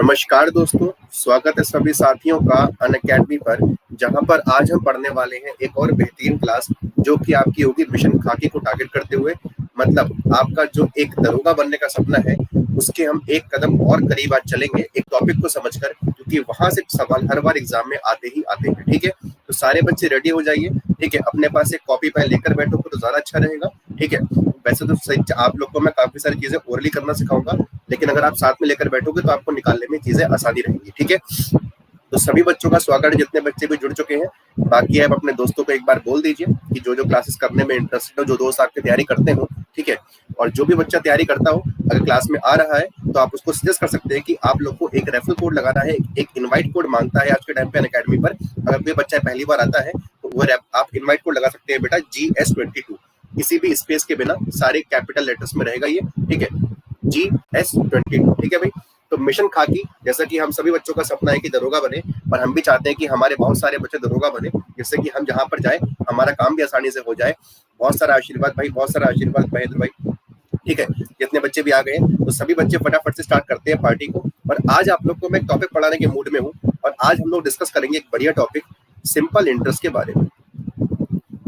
नमस्कार दोस्तों, स्वागत है सभी साथियों का अनअकैडमी पर, जहां पर आज हम पढ़ने वाले हैं एक और बेहतरीन क्लास जो कि आपकी होगी मिशन खाकी को टारगेट करते हुए। मतलब आपका जो एक दरोगा बनने का सपना है उसके हम एक कदम और करीब आज चलेंगे एक टॉपिक को समझकर, क्योंकि वहां से सवाल हर बार एग्जाम में आते ही आते हैं। ठीक है, तो सारे बच्चे रेडी हो जाइए। ठीक है, अपने पास एक कॉपी पेन लेकर बैठो तो ज्यादा अच्छा रहेगा। ठीक है, वैसे तो सही आप लोग को मैं काफी सारी चीजें ओरली करना सिखाऊंगा, लेकिन अगर आप साथ में लेकर बैठोगे तो आपको निकालने में चीजें आसानी रहेंगी। ठीक है, तो सभी बच्चों का स्वागत है, जितने बच्चे भी जुड़ चुके हैं। बाकी आप अपने दोस्तों को एक बार बोल दीजिए कि जो क्लासेस करने में इंटरेस्टेड हो, जो दोस्त आपकी तैयारी करते हो। ठीक है, और जो भी बच्चा तैयारी करता हो अगर क्लास में आ रहा है तो आप उसको सजेस्ट कर सकते हैं कि आप लोग को एक रेफरल कोड लगाना है। एक इनवाइट कोड मांगता है आज के टाइम पे अनअकैडमी पर। अगर कोई बच्चा पहली बार आता है तो वो आप इनवाइट कोड लगा सकते हैं बेटा, GS22, किसी भी स्पेस के बिना, सारे कैपिटल लेटर्स में रहेगा ये। ठीक है, GS22। ठीक है भाई, तो मिशन खाकी, जैसा कि हम सभी बच्चों का सपना है कि दरोगा बने, पर हम भी चाहते हैं कि हमारे बहुत सारे बच्चे दरोगा बने, जिससे कि हम जहां पर जाए हमारा काम भी आसानी से हो जाए। बहुत सारा आशीर्वाद भाई, बहुत सारा आशीर्वाद महेंद्र भाई। ठीक है, जितने बच्चे भी आ गए तो सभी बच्चे फटाफट से स्टार्ट करते हैं पार्टी को। और आज आप लोग को मैं टॉपिक पढ़ाने के मूड में हूँ, और आज हम लोग डिस्कस करेंगे एक बढ़िया टॉपिक, सिंपल इंटरेस्ट के बारे में।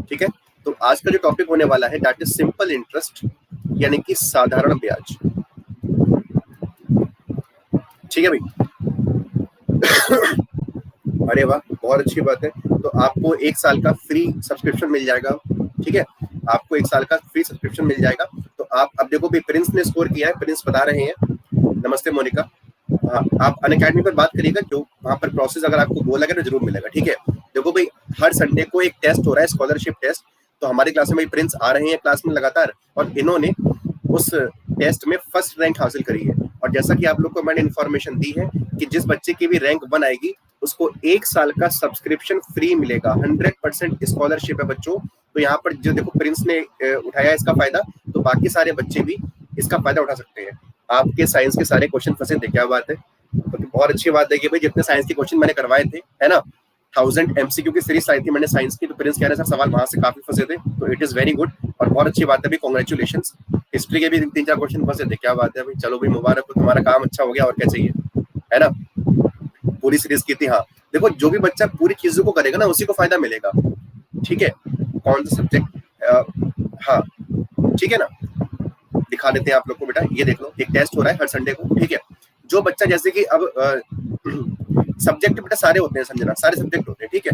ठीक है, तो आज का जो टॉपिक होने वाला है दैट इज सिंपल इंटरेस्ट, यानी कि साधारण ब्याज। ठीक है भाई। अरे वाह, बहुत अच्छी बात है। तो आपको एक साल का फ्री सब्सक्रिप्शन मिल जाएगा। ठीक है, आपको एक साल का फ्री सब्सक्रिप्शन मिल जाएगा। तो आप अब देखो भाई, प्रिंस ने स्कोर किया है, प्रिंस बता रहे हैं। नमस्ते मोनिका। आप अनअकैडमी पर बात करिएगा, जो वहाँ पर प्रोसेस अगर आपको वो लगे तो जरूर मिलेगा। ठीक है, देखो भाई, हर संडे को एक टेस्ट हो रहा है, स्कॉलरशिप टेस्ट। तो हमारी क्लास में प्रिंस आ रहे हैं क्लास में लगातार, और इन्होंने उस टेस्ट में फर्स्ट रैंक हासिल करी है। और जैसा कि आप लोग को मैंने इन्फॉर्मेशन दी है कि जिस बच्चे की भी रैंक 1 आएगी उसको एक साल का सब्सक्रिप्शन फ्री मिलेगा। 100% स्कॉलरशिप है बच्चों। तो यहाँ पर जो देखो प्रिंस ने उठाया इसका फायदा, तो बाकी सारे बच्चे भी इसका फायदा उठा सकते हैं। आपके साइंस के सारे क्वेश्चन फंसे थे, क्या बात है। तो बहुत अच्छी बात है कि भाई जितने साइंस के क्वेश्चन मैंने करवाए थे, है ना, 1000 MCQ की सीरीज आई थी मैंने साइंस की, तो प्रिंस कह रहे सर सवाल वहां से काफी फंसे थे। तो इट इज वेरी गुड, और बहुत अच्छी बात है भाई, कॉन्ग्रेचुलेशंस। हिस्ट्री के भी 3-4 क्वेश्चन फंसे थे, क्या बात है भाई। चलो भाई, मुबारक हो, तुम्हारा काम अच्छा हो गया, और क्या चाहिए, है ना। पूरी सीरीज की थी। हाँ देखो, जो भी बच्चा पूरी चीजों को करेगा ना उसी को फायदा मिलेगा। ठीक है, कौन सा सब्जेक्ट, हाँ ठीक है ना, दिखा देते हैं आप लोग को बेटा। ये देख लो, एक टेस्ट हो रहा है हर संडे को। ठीक है, जो बच्चा जैसे कि अब सब्जेक्ट बेटा सारे होते हैं, समझना, सारे सब्जेक्ट होते हैं। ठीक है,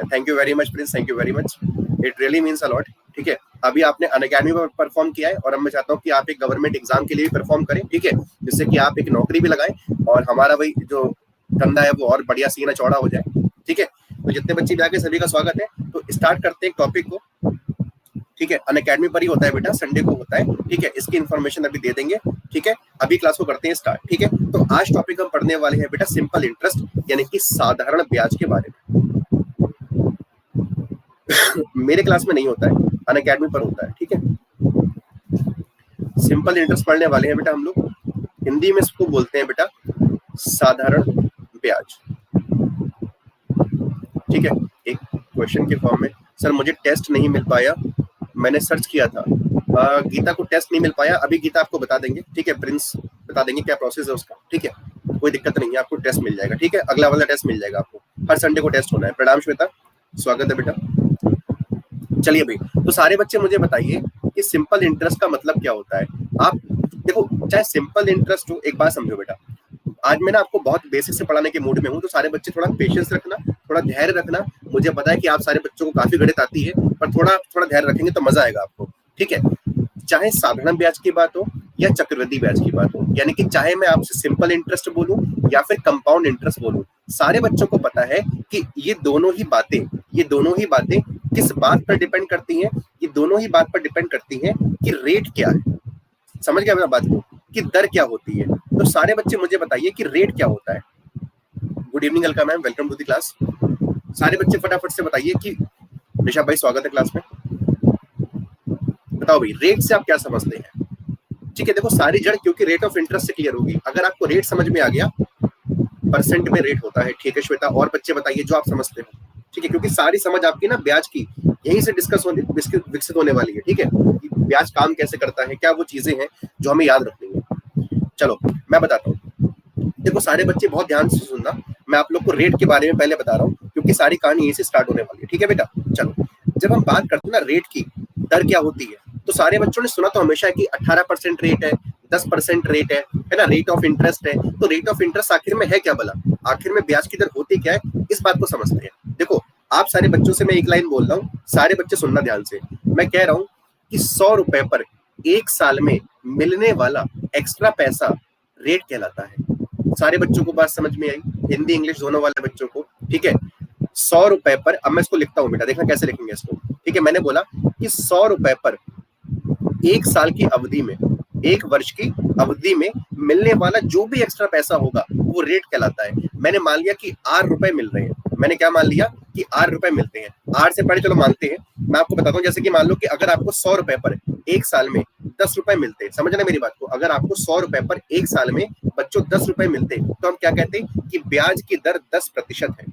thank you very much Prince, thank you very much, it really means a lot. ठीक है, अभी आपने अनअकैडमी पर परफॉर्म किया है, और अब मैं चाहता हूँ कि आप एक गवर्नमेंट एग्जाम के लिए भी परफॉर्म करें। ठीक है, जिससे कि आप एक नौकरी भी लगाएं और हमारा भाई जो धंधा है वो और बढ़िया सीना चौड़ा हो जाए। ठीक है, तो जितने बच्चे भी आगे सभी का स्वागत है। तो स्टार्ट करते हैं टॉपिक को। ठीक है, अनअकैडमी पर ही होता है बेटा, संडे को होता है। ठीक है, इसकी इन्फॉर्मेशन अभी दे देंगे। ठीक है, अभी क्लास को करते हैं स्टार्ट। ठीक है, तो आज टॉपिक हम पढ़ने वाले हैं बेटा सिंपल इंटरेस्ट, यानी कि साधारण ब्याज के बारे में। मेरे क्लास में नहीं होता है, अनअकैडमी पर होता है। ठीक है, सिंपल इंटरेस्ट पढ़ने वाले हैं बेटा हम लोग। हिंदी में इसको बोलते हैं बेटा साधारण ब्याज। ठीक है, एक क्वेश्चन के फॉर्म में, सर मुझे टेस्ट नहीं मिल पाया, मैंने सर्च किया था। गीता को टेस्ट नहीं मिल पाया, अभी गीता आपको बता देंगे। ठीक है, प्रिंस बता देंगे क्या प्रोसेस है उसका। ठीक है, कोई दिक्कत नहीं है, आपको टेस्ट मिल जाएगा। ठीक है, अगला वाला टेस्ट मिल जाएगा आपको, हर संडे को टेस्ट होना है। प्रणाम श्वेता, स्वागत है बेटा। चलिए भाई, तो सारे बच्चे मुझे बताइए कि सिंपल इंटरेस्ट का मतलब क्या होता है। आप देखो, चाहे सिंपल इंटरेस्ट हो, एक बात समझो बेटा, आज मैं ना आपको बहुत बेसिक से पढ़ाने के मूड में हूँ, तो सारे बच्चे थोड़ा पेशेंस रखना, थोड़ा धैर्य रखना। मुझे पता है कि आप सारे बच्चों को काफी गणित आती है, पर थोड़ा थोड़ा धैर्य रखेंगे तो मजा आएगा आपको। ठीक है, चाहे साधारण ब्याज की बात हो या चक्रवृद्धि ब्याज की बात हो, यानी कि चाहे मैं आपसे सिंपल इंटरेस्ट बोलूं या फिर कंपाउंड इंटरेस्ट बोलूं, सारे बच्चों को पता है कि ये दोनों ही बातें किस बात पर डिपेंड करती हैं। ये दोनों ही बात पर डिपेंड करती हैं कि रेट क्या है। समझ गया मेरा बात को, कि दर क्या होती है। तो सारे बच्चे मुझे बताइए कि रेट क्या होता है। Good evening Alka ma'am, welcome to the class. सारे बच्चे फटाफट से बताइए कि ऋषभ भाई स्वागत है क्लास में। बताओ भाई, रेट से आप क्या समझते हैं। ठीक है, देखो सारी जड़ क्योंकि रेट ऑफ इंटरेस्ट से क्लियर होगी। अगर आपको रेट समझ में आ गया, परसेंट में रेट होता है। ठीक है श्वेता, और बच्चे बताइए जो आप समझते हो। ठीक है, क्योंकि सारी समझ आपकी ना ब्याज की यहीं से विकसित होने वाली है। ठीक है, ब्याज काम कैसे करता है, क्या वो चीजें हैं जो हमें याद रखनी है। चलो मैं बताता हूँ। देखो सारे बच्चे बहुत ध्यान से सुनना, मैं आप लोग को रेट के बारे में पहले बता रहा हूँ, क्योंकि सारी कहानी यहीं से स्टार्ट होने वाली है। ठीक है बेटा, चलो जब हम बात करते हैं ना रेट की, दर क्या होती है, तो सारे बच्चों ने सुना तो हमेशा है कि 18% रेट है, 10% रेट है ना, रेट ऑफ इंटरेस्ट है। तो रेट ऑफ इंटरेस्ट आखिर में है क्या भला, आखिर में ब्याज की दर होती क्या है, इस बात को समझते हैं। देखो आप सारे बच्चों से मैं एक लाइन बोल रहा हूँ, सारे बच्चे सुनना ध्यान से। मैं कह रहा हूँ कि 100 रुपए पर एक साल में मिलने वाला एक्स्ट्रा पैसा रेट कहलाता है। सारे बच्चों को बात समझ में आई, हिंदी इंग्लिश दोनों वाले बच्चों को? ठीक है, 100 रुपए पर, अब मैं इसको लिखता हूँ बेटा, देखना कैसे लिखेंगे इसको। ठीक है, मैंने बोला कि 100 रुपए पर एक साल की अवधि में, एक वर्ष की अवधि में मिलने वाला जो भी एक्स्ट्रा पैसा होगा वो रेट कहलाता है। मैंने मान लिया कि 8 रुपए मिल रहे हैं, मैंने क्या मान लिया कि 8 रुपए मिलते हैं। 8 से पहले चलो मानते हैं, मैं आपको बताता हूँ, जैसे कि मान लो कि अगर आपको 100 रुपए पर एक साल में 10 रुपए मिलते, समझना मेरी बात को, अगर आपको 100 रुपए पर एक साल में बच्चों 10 रुपए मिलते, तो हम क्या कहते हैं कि ब्याज की दर 10% है।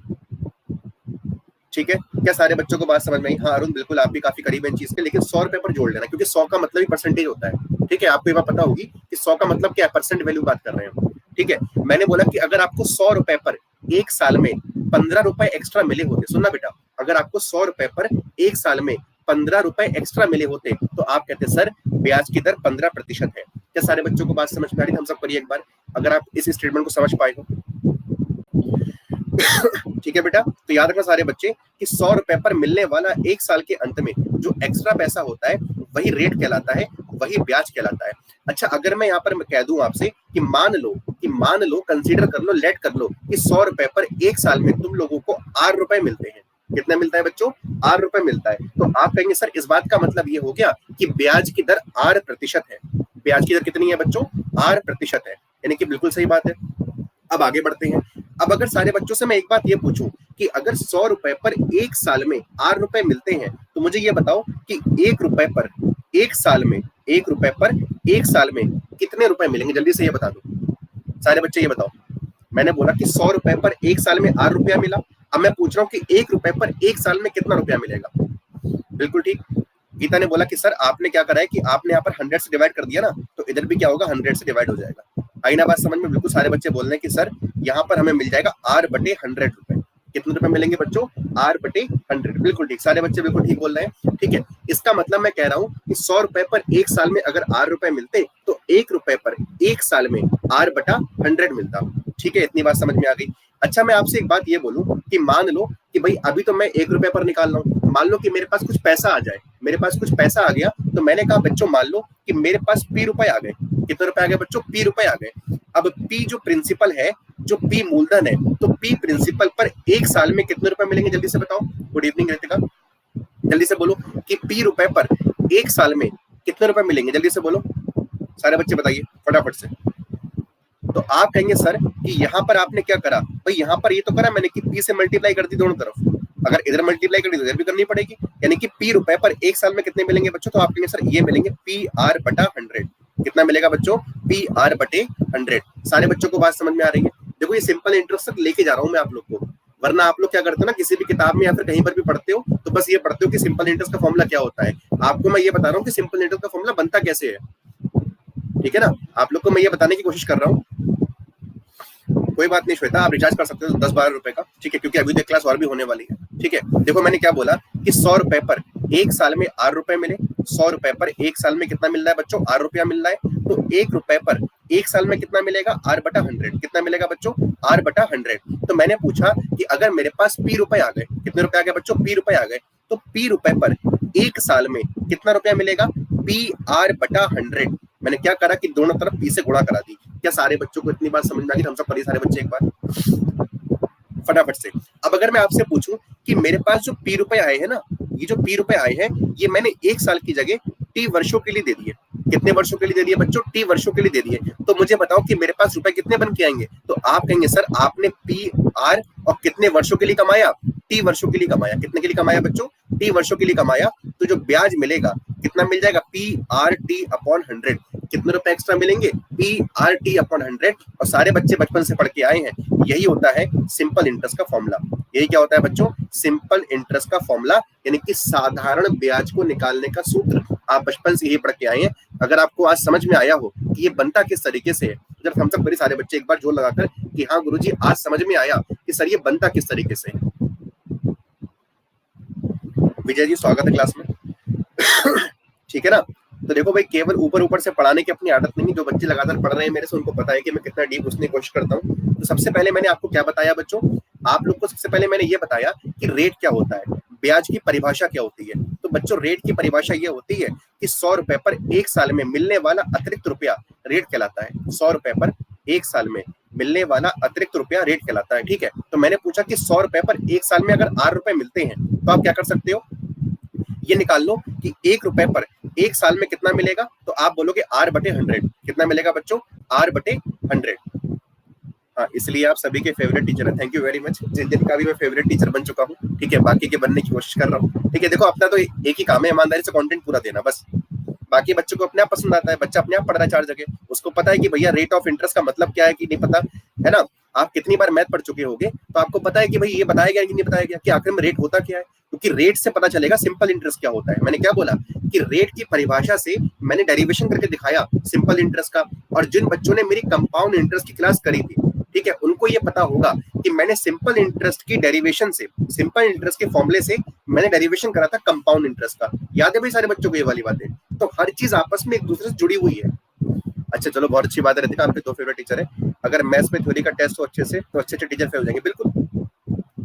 ठीक है, क्या सारे बच्चों को बात समझ में आई? हाँ अरुण बिल्कुल, आप भी काफी करीब है इन चीज के, लेकिन 100 रुपए पर जोड़ लेना, क्योंकि 100 का मतलब ही परसेंटेज होता है। ठीक है, आपको ये बात पता होगी कि 100 का मतलब क्या है, परसेंट वैल्यू बात कर रहे हैं। ठीक है, मैंने बोला कि अगर आपको 100 रुपए पर एक साल में 15 रुपए एक्स्ट्रा मिले होते, सुनना बेटा, अगर आपको 100 रुपए पर एक साल में 15 रुपए एक्स्ट्रा मिले होते, तो आप कहते सर ब्याज की दर 15% है। क्या सारे बच्चों को बात समझ में आ रही है? हम सब करिए एक बार, अगर आप इस स्टेटमेंट को समझ पाए तो। ठीक है बेटा, तो याद रखना सारे बच्चे कि 100 रुपए पर मिलने वाला एक साल के अंत में जो एक्स्ट्रा पैसा होता है वही रेट कहलाता है, वही ब्याज कहलाता है। अच्छा, अगर मैं यहाँ पर मैं कह दूं आपसे कि मान लो कंसीडर कर लो, लेट कर लो कि 100 रुपए पर एक साल में तुम लोगों को 8 रुपए मिलते हैं। कितना मिलता है बच्चों? 8 रुपए मिलता है। तो आप कहेंगे सर इस बात का मतलब ये हो गया कि ब्याज की दर 8% है। ब्याज की दर कितनी है बच्चों? 8% है, यानी कि बिल्कुल सही बात है। अब आगे बढ़ते हैं। अब अगर सारे बच्चों से मैं एक बात ये पूछूं कि अगर 100 रुपए पर एक साल में 8 रुपए मिलते हैं, तो मुझे ये बताओ कि 1 रुपए पर एक साल में, 1 रुपए पर एक साल में कितने रुपए मिलेंगे? जल्दी से ये बता दो सारे बच्चे, ये बताओ। मैंने बोला कि 100 रुपए पर एक साल में 8 रुपया मिला, अब मैं पूछ रहा हूँ कि 1 रुपए पर एक साल में कितना रुपया मिलेगा? बिल्कुल ठीक, गीता ने बोला कि सर आपने क्या करा है कि आपने यहाँ पर 100 से डिवाइड कर दिया ना, तो इधर भी क्या होगा, 100 से डिवाइड हो जाएगा। आई ना बात समझ में? बिल्कुल सारे बच्चे बोल रहे हैं कि सर यहाँ पर हमें मिल जाएगा 8/100 रुपए। कितने रुपए मिलेंगे बच्चों? 8/100। बिल्कुल ठीक, सारे बच्चे बिल्कुल ठीक बोल रहे हैं। ठीक है, इसका मतलब मैं कह रहा हूँ कि 100 रुपए पर एक साल में अगर 8 रुपए मिलते, तो 1 रुपए पर एक साल में 8/100 मिलता। ठीक है, इतनी बात समझ में आ गई। अच्छा, मैं आपसे एक बात ये बोलूं कि मान लो कि भाई अभी तो मैं 1 रुपए पर निकाल रहा हूँ, मान लो कि मेरे पास कुछ पैसा आ जाए, मेरे पास कुछ पैसा आ गया, तो मैंने कहा बच्चों मान लो कि मेरे पास पी रुपए आ गए। कितने रुपए आ गए बच्चों? पी रुपए आ गए। अब पी जो प्रिंसिपल है, जो पी मूलधन है, तो पी प्रिंसिपल पर एक साल में कितने रुपए मिलेंगे? जल्दी से बताओ। गुड इवनिंग रितिका, जल्दी से बोलो कि पी रुपए पर एक साल में कितने रुपए मिलेंगे? जल्दी से बोलो सारे बच्चे, बताइए फटाफट से। तो आप कहेंगे सर कि यहाँ पर आपने क्या करा भाई, यहाँ पर ये तो करा मैंने कि पी से मल्टीप्लाई कर दी दोनों तरफ, अगर इधर मल्टीप्लाई कर दी तो इधर भी करनी पड़ेगी, यानी कि पी रुपए पर एक साल में कितने मिलेंगे बच्चों? तो आप कहेंगे सर ये मिलेंगे PR/100। कितना मिलेगा बच्चों? PR/100। सारे बच्चों को बात समझ में आ रही है? देखो ये सिंपल इंटरेस्ट तक लेके जा रहा हूँ मैं आप लोग को, वरना आप लोग क्या करते हो ना, किसी भी किताब में या फिर कहीं पर भी पढ़ते हो तो बस ये पढ़ते हो कि सिंपल इंटरेस्ट का फॉर्मूला क्या होता है। आपको मैं ये बता रहा हूँ कि सिंपल इंटरेस्ट का फॉर्मूला बनता कैसे है। ठीक है ना, आप लोग को मैं ये बताने की कोशिश कर रहा हूँ। कोई बात नहीं श्वेता, आप रिचार्ज कर सकते हो 10-12 रुपए का। ठीक है, क्योंकि अभी तो क्लास और भी होने वाली है। ठीक है, देखो मैंने क्या बोला कि 100 रुपए पर एक साल में 8 रुपए मिले। 100 रुपए पर एक साल में कितना मिल रहा है बच्चों? 8 रुपया मिल रहा है। तो 1 रुपए पर एक साल में कितना मिलेगा? 8/100। कितना मिलेगा बच्चों? 8/100। तो मैंने पूछा कि अगर मेरे पास पी रुपए आ गए, कितने रुपए आ गए बच्चों? पी रुपए आ गए, तो पी रुपए पर एक साल में कितना रुपया मिलेगा? PR/100। मैंने क्या करा कि दोनों तरफ पी से गुणा करा दी। क्या सारे बच्चों को इतनी बात समझ में आ गई? हम सब करिए सारे बच्चे एक बार फटाफट से। अब अगर मैं आपसे पूछूं कि मेरे पास जो पी रुपए आए हैं ना, ये जो पी रुपए आए हैं, ये मैंने एक साल की जगह टी वर्षों के लिए दे दिए। कितने वर्षों के लिए दे दिए बच्चों? टी वर्षों के लिए दे दिए। तो मुझे बताओ कि मेरे पास रुपए कितने बन के आएंगे? तो आप कहेंगे सर आपने PR और कितने वर्षों के लिए कमाया? टी वर्षों के लिए कमाया। कितने के लिए कमाया बच्चों? टी वर्षों के लिए कमाया। तो जो ब्याज मिलेगा कितना मिल जाएगा? PRT/100। कितने रुपए एक्स्ट्रा मिलेंगे? PRT/100। और सारे बच्चे बचपन से पढ़ के आए हैं, यही होता है सिंपल इंटरेस्ट का फॉर्मूला। यही क्या होता है बच्चों? सिंपल इंटरेस्ट का फॉर्मूला, यानी कि साधारण ब्याज को निकालने का सूत्र। आप बचपन से यही पढ़ के आए हैं। अगर आपको आज समझ में आया हो कि ये बनता किस तरीके से है, जब हम सब बड़े सारे बच्चे एक बार जोर लगाकर कि हाँ गुरुजी आज समझ में आया कि सर ये बनता किस तरीके से है। विजय जी स्वागत है क्लास में। ठीक है ना। तो देखो भाई, केवल ऊपर ऊपर से पढ़ाने की अपनी आदत नहीं, जो बच्चे लगातार पढ़ रहे हैं मेरे से उनको पता है कि मैं कितना डीप घुसने की कोशिश करता हूँ। तो सबसे पहले मैंने आपको क्या बताया बच्चों, आप लोग को सबसे पहले मैंने ये बताया कि रेट क्या होता है, ब्याज की परिभाषा क्या होती है। तो बच्चों रेट की परिभाषा ये होती है कि 100 रुपए पर एक साल में मिलने वाला अतिरिक्त रुपया रेट कहलाता है। 100 रुपए पर एक साल में मिलने वाला अतिरिक्त रुपया रेट कहलाता है। ठीक है, तो मैंने पूछा कि 100 रुपए पर एक साल में अगर 8 रुपए मिलते हैं तो आप क्या कर सकते हो, ये निकाल लो कि 1 रुपए पर एक साल में कितना मिलेगा। तो आप बोलोगे R/100 कितना मिलेगा बच्चों, R/100। हाँ, इसलिए आप सभी के फेवरेट टीचर हैं, थैंक यू वेरी मच। जिस दिन का भी मैं फेवरेट टीचर बन चुका हूँ, ठीक है, बाकी के बनने की कोशिश कर रहा हूँ। ठीक है, देखो अपना तो एक ही काम है, ईमानदारी से कंटेंट पूरा देना बस। बाकी बच्चों को अपने आप पसंद आता है, बच्चा अपने आप पढ़ रहा है 4 जगह, उसको पता है कि भैया रेट ऑफ इंटरेस्ट का मतलब क्या है कि नहीं पता है ना। आप कितनी बार मैथ पढ़ चुके होंगे तो आपको पता है कि भाई ये बताया गया कि नहीं बताया गया कि आखिर में रेट होता क्या है, क्योंकि रेट से पता चलेगा सिंपल इंटरेस्ट क्या होता है। मैंने क्या बोला कि रेट की परिभाषा से मैंने डेरिवेशन करके दिखाया सिंपल इंटरेस्ट का। और जिन बच्चों ने मेरी कंपाउंड इंटरेस्ट की क्लास करी थी, ठीक है, उनको ये पता होगा कि मैंने सिंपल इंटरेस्ट की डेरिवेशन से, सिंपल इंटरेस्ट के फॉर्मूले से मैंने डेरिवेशन करा था कंपाउंड इंटरेस्ट का। याद है भाई सारे बच्चों को ये वाली बातें। तो हर चीज आपस में एक दूसरे से जुड़ी हुई है। अच्छा चलो, बहुत अच्छी बात है रितिका, आपके 2 फेवरेट टीचर है। अगर मैथ्स में थ्योरी का टेस्ट हो अच्छे से तो अच्छे अच्छे टीचर फेल हो जाएंगे, बिल्कुल।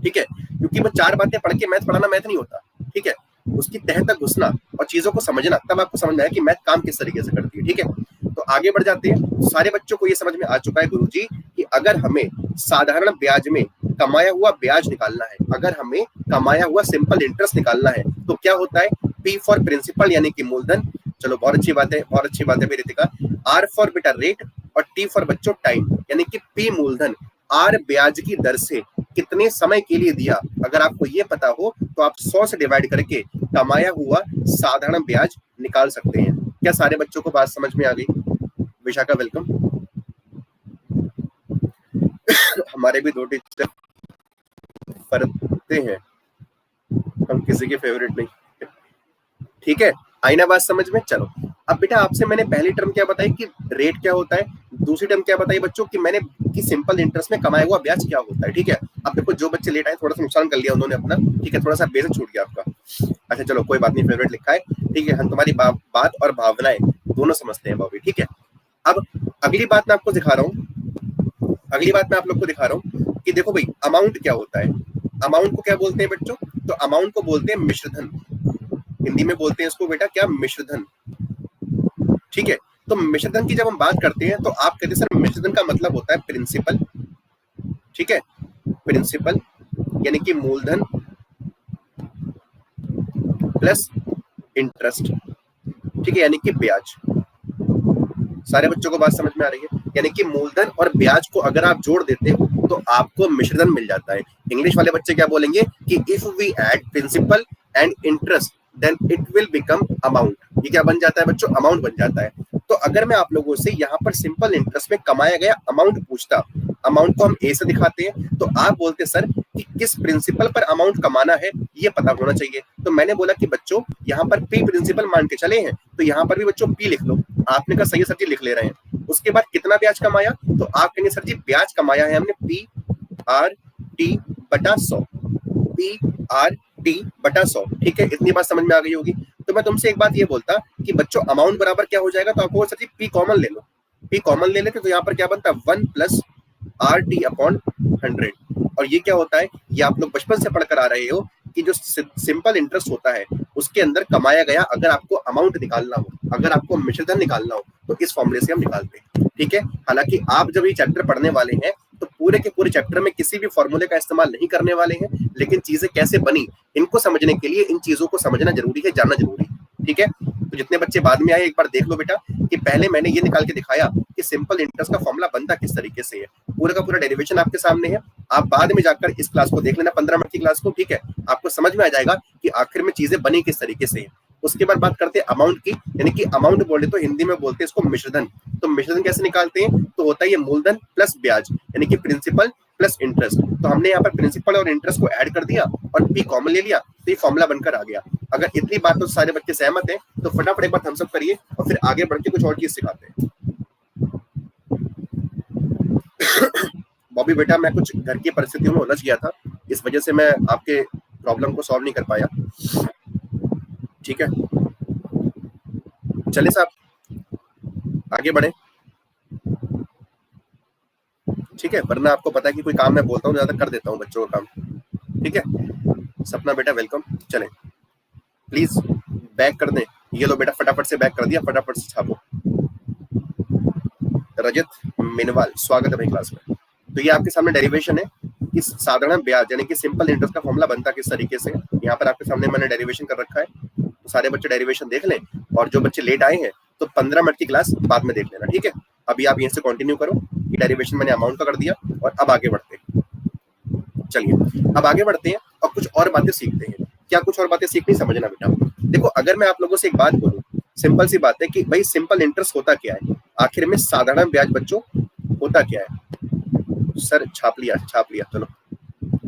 ठीक है, क्योंकि वो 4 बातें पढ़ के मैथ पढ़ाना मैथ नहीं होता। ठीक है, उसकी तह तक घुसना और चीजों को समझना, तब आपको समझ में आया कि मैथ काम किस तरीके से करती है। ठीक है, तो आगे बढ़ जाते हैं। सारे बच्चों को ये समझ में आ चुका है गुरुजी कि अगर हमें साधारण ब्याज में कमाया हुआ ब्याज निकालना है, अगर हमें कमाया हुआ सिंपल इंटरेस्ट निकालना है तो क्या होता है, P फॉर प्रिंसिपल यानी कि मूलधन। चलो बहुत अच्छी बात है, बहुत अच्छी बात है रितिका। R फॉर बेटा रेट और T फॉर बच्चों टाइम, यानी कि P मूलधन, R ब्याज की दर से कितने समय के लिए दिया। अगर आपको ये पता हो तो आप 100 से डिवाइड करके कमाया हुआ साधारण ब्याज निकाल सकते हैं। क्या सारे बच्चों को बात समझ में आ गई? विशाखा वेलकम। हमारे भी 2 टीचर पढ़ते हैं, हम किसी के फेवरेट नहीं। ठीक है, आई ना बात समझ में। चलो अब बेटा आपसे मैंने पहली टर्म क्या बताई कि रेट क्या होता है, दूसरी टर्म क्या बताई बच्चों कि मैंने कि सिंपल इंटरेस्ट में कमाया हुआ ब्याज क्या होता है। ठीक है, अब देखो जो बच्चे लेट आए थोड़ा सा नुकसान कर लिया उन्होंने अपना, ठीक है, थोड़ा सा बेसिक छूट गया आपका। अच्छा चलो कोई बात नहीं, फेवरेट लिखा है, ठीक है, हम तुम्हारी बात और भावनाएं दोनों समझते हैं भाभी। ठीक है, अब अगली बात मैं आपको दिखा रहा हूँ, अगली बात मैं आप लोग को दिखा रहा हूँ कि देखो भाई अमाउंट क्या होता है। अमाउंट को क्या बोलते हैं बच्चों, तो अमाउंट को बोलते हैं मिश्रधन, हिंदी में बोलते हैं इसको बेटा क्या, मिश्रधन। ठीक है, तो मिश्रधन की जब हम बात करते हैं तो आप कहते हैं सर मिश्रधन का मतलब होता है प्रिंसिपल। ठीक है, प्रिंसिपल यानी कि मूलधन प्लस इंटरेस्ट, ठीक है, यानी कि ब्याज। सारे बच्चों को बात समझ में आ रही है, यानी कि मूलधन और ब्याज को अगर आप जोड़ देते हो तो आपको मिश्रधन मिल जाता है। इंग्लिश वाले बच्चे क्या बोलेंगे कि if we add principal and interest then it will become amount. ये क्या बन जाता है बच्चों, अमाउंट बन जाता है। तो अगर मैं आप लोगों से यहाँ पर सिंपल इंटरेस्ट में कमाया गया अमाउंट पूछता, अमाउंट को हम ए से दिखाते हैं, तो आप बोलते सर कि किस प्रिंसिपल पर अमाउंट कमाना है ये पता होना चाहिए। तो मैंने बोला कि बच्चों यहाँ पर पी प्रिंसिपल मान के चले हैं, तो यहाँ पर भी बच्चों पी लिख लो। आपने कहा सही सर जी लिख ले रहे हैं। उसके बाद कितना ब्याज कमाया, तो आप कहेंगे सर जी ब्याज कमाया है हमने P/T/100, P/T/100। ठीक है, इतनी बात समझ में आ गई होगी। तो मैं तुमसे एक बात ये बोलता कि बच्चों अमाउंट बराबर क्या हो जाएगा, तो आपको सर जी पी कॉमन ले लो, पी कॉमन ले लेते तो यहाँ पर क्या बनता है 1 + RT/100। और ये क्या होता है, ये आप लोग बचपन से पढ़कर आ रहे हो कि जो सिंपल इंटरेस्ट होता है उसके अंदर कमाया गया, अगर आपको अमाउंट निकालना हो, अगर आपको मिश्रधन निकालना हो तो इस फॉर्मूले से हम निकालते हैं। ठीक है, हालांकि आप जब ये चैप्टर पढ़ने वाले हैं तो पूरे के पूरे चैप्टर में किसी भी फॉर्मूले का इस्तेमाल नहीं करने वाले हैं, लेकिन चीजें कैसे बनी इनको समझने के लिए इन चीजों को समझना जरूरी है, जानना जरूरी है। ठीक है, तो जितने बच्चे बाद में आए एक बार देख लो बेटा कि पहले मैंने ये निकाल के दिखाया कि सिंपल इंटरेस्ट का फॉर्मूला बनता किस तरीके से है, पूरा का पूरा डेरिवेशन आपके सामने है। आप बाद में जाकर इस क्लास को देख लेना, 15 मिनट की क्लास को। ठीक है, आपको समझ में आ जाएगा कि आखिर में चीजें बनी किस तरीके से है। उसके बाद बात करते हैं अमाउंट की, यानी कि अमाउंट बोले तो हिंदी में बोलते हैं इसको मिश्रधन। तो मिश्रधन कैसे निकालते हैं, तो होता है ये मूलधन प्लस ब्याज, यानी कि प्रिंसिपल प्लस इंटरेस्ट। तो हमने यहाँ पर प्रिंसिपल और इंटरेस्ट को ऐड कर दिया और पी कॉमन ले लिया, तो ये फॉर्मूला बनकर आ गया। अगर इतनी बात तो सारे बच्चे सहमत हैं तो फटाफट एक बार थम्स अप करिए और फिर आगे बढ़ के कुछ और चीज सिखाते हैं। बॉबी बेटा, मैं कुछ घर की परिस्थितियों में उलझ गया था, इस वजह से मैं आपके प्रॉब्लम को सॉल्व नहीं कर पाया। ठीक है, चले साहब आगे बढ़े। ठीक है, वरना आपको पता है कि कोई काम मैं बोलता हूँ ज्यादा कर देता हूँ बच्चों का काम। ठीक है, सपना बेटा वेलकम। चलें प्लीज बैक कर दें। ये लो बेटा, फटाफट से बैक कर दिया, फटाफट से छापो। रजत मिनवाल, स्वागत है भाई क्लास में। तो ये आपके सामने डेरिवेशन है कि साधारण ब्याज यानी कि सिंपल इंटरेस्ट का फॉर्मूला बनता किस तरीके से। यहाँ पर आपके सामने मैंने डेरिवेशन कर रखा है, तो सारे बच्चे डेरिवेशन देख लें, और जो बच्चे लेट आए हैं तो 15 मिनट की क्लास बाद में देख लेना। ठीक है, अभी आप यहीं से कंटिन्यू करो। ये डेरिवेशन मैंने अमाउंट का कर दिया और अब आगे बढ़ते हैं। चलिए अब आगे बढ़ते हैं और कुछ और बातें सीखते हैं। क्या कुछ और बातें सीखनी, समझना बेटा। देखो, अगर मैं आप लोगों से एक बात बोलूं, सिंपल सी बात है कि भाई सिंपल इंटरेस्ट होता क्या है, आखिर में साधारण ब्याज बच्चों होता क्या है। सर छाप लिया, चलो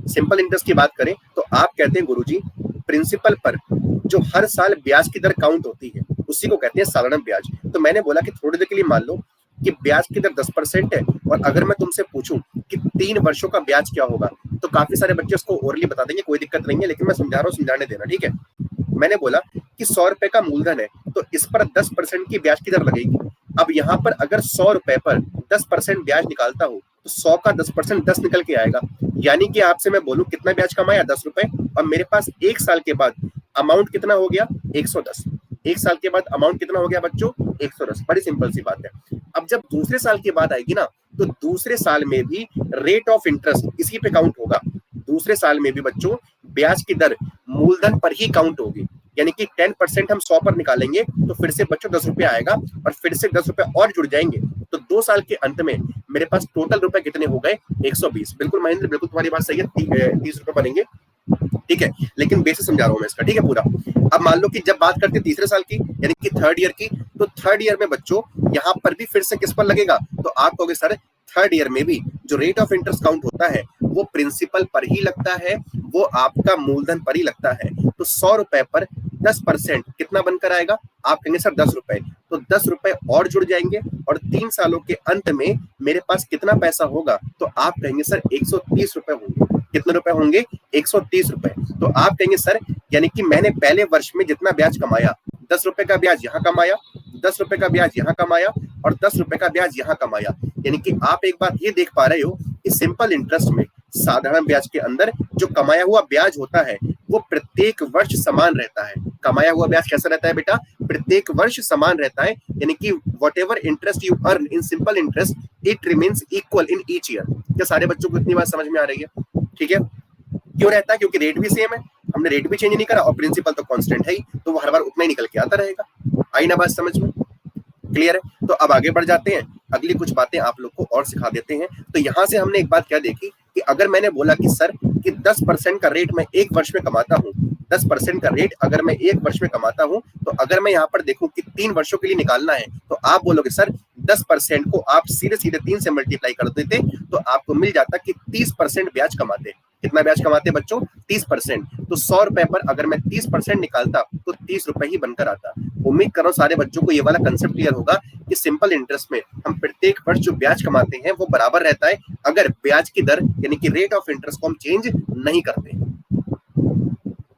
सिंपल इंटरेस्ट की बात करें तो आप कहते हैं गुरुजी प्रिंसिपल पर जो हर साल ब्याज की दर काउंट होती है उसी को कहते हैं साधारण ब्याज। तो मैंने बोला कि थोड़ी देर के लिए मान लो कि ब्याज की दर 10% है, और अगर मैं तुमसे पूछूं कि 3 वर्षों का ब्याज क्या होगा तो काफी सारे बच्चे उसको ओरली बता देंगे, कोई दिक्कत नहीं है, लेकिन मैं समझा रहा हूँ, समझाने देना। ठीक है, मैंने बोला कि 100 रुपए का मूलधन है तो इस पर 10% की ब्याज की दर लगेगी। अब यहाँ पर अगर 100 रुपए पर 10% ब्याज निकालता हूँ तो 100 का 10% 10 निकल के आएगा। यानी कि आपसे मैं बोलूं कितना ब्याज कमाया, 10 रुपए, और मेरे पास 1 साल के बाद अमाउंट कितना हो गया, 110। 1 साल के बाद अमाउंट कितना हो गया बच्चों, 110। बड़ी सिंपल सी बात है। अब जब दूसरे साल की बात आएगी ना, तो दूसरे साल में भी रेट ऑफ इंटरेस्ट इसी पे काउंट होगा। दूसरे साल में भी बच्चों ब्याज की दर मूलधन पर ही काउंट होगी। यानी कि 10% हम 100 पर निकालेंगे तो फिर से बच्चों 10 रुपए आएगा, और फिर से 10 रुपए और जुड़ जाएंगे, तो 2 साल के अंत में मेरे पास टोटल रुपए कितने हो गए, 120। बिल्कुल महेंद्र, बिल्कुल तुम्हारी बात सही है, 30 रुपए बनेंगे। ठीक है, लेकिन बेसिस समझा रहा हूं मैं इसका। ठीक है पूरा। अब मान लो कि जब बात करते हैं तीसरे साल की यानी कि थर्ड ईयर की, तो थर्ड ईयर में बच्चों यहाँ पर भी फिर से किस पर लगेगा, तो आप कहोगे सर थर्ड ईयर में भी जो रेट ऑफ इंटरेस्ट काउंट होता है वो प्रिंसिपल पर ही लगता है, वो आपका मूलधन पर ही लगता है। तो 100 रुपए पर 10% कितना बनकर आएगा, आप कहेंगे सर 10 रुपए, तो 10 रुपए और जुड़ जाएंगे, और 3 सालों के अंत में मेरे पास कितना पैसा होगा, तो आप कहेंगे सर 130 रुपए होंगे। कितने रुपए होंगे, 130 रुपए। तो आप कहेंगे सर यानी कि मैंने पहले वर्ष में जितना ब्याज कमाया, 10 रुपए का ब्याज यहाँ कमाया, 10 रुपए का ब्याज यहाँ कमाया, और 10 रुपए का ब्याज यहाँ कमाया। यानी कि आप एक बात ये देख पा रहे हो कि सिंपल इंटरेस्ट में साधारण ब्याज के अंदर जो कमाया हुआ ब्याज होता है वो प्रत्येक वर्ष समान रहता है। कमाया हुआ ब्याज कैसा रहता है बेटा, प्रत्येक वर्ष समान रहता है। यानी कि what ever interest you earn in simple interest it remains equal in each year. क्या सारे बच्चों को इतनी बात समझ में आ रही है? ठीक है, क्यों रहता है, क्योंकि रेट भी सेम है, हमने रेट भी चेंज नहीं करा, और प्रिंसिपल तो कांस्टेंट है ही, तो वो हर बार उतना ही निकल के आता रहेगा। आई ना बात समझ में? क्लियर है? तो अब आगे बढ़ जाते हैं, अगली कुछ बातें आप लोग को और सिखा देते हैं। तो यहां से हमने एक बात क्या देखी कि अगर मैंने बोला कि सर कि 10% का रेट मैं एक वर्ष में कमाता हूं, 10% का रेट अगर मैं एक वर्ष में कमाता हूं, तो अगर मैं यहाँ पर देखूं कि 3 वर्षों के लिए निकालना है, तो आप बोलोगे सर 10% को आप सीधे सीधे 3 से मल्टीप्लाई कर देते तो आपको मिल जाता कि 30% ब्याज कमाते। कितना ब्याज कमाते बच्चों, 30%। तो 100 रुपए पर अगर मैं 30% निकालता तो 30 रुपए ही बनकर आता। उम्मीद कर रहा हूं सारे बच्चों को ये वाला कंसेप्ट क्लियर होगा कि सिंपल इंटरेस्ट में हम प्रत्येक वर्ष जो ब्याज कमाते हैं वो बराबर रहता है अगर ब्याज की दर यानी कि रेट ऑफ इंटरेस्ट को हम चेंज नहीं करते।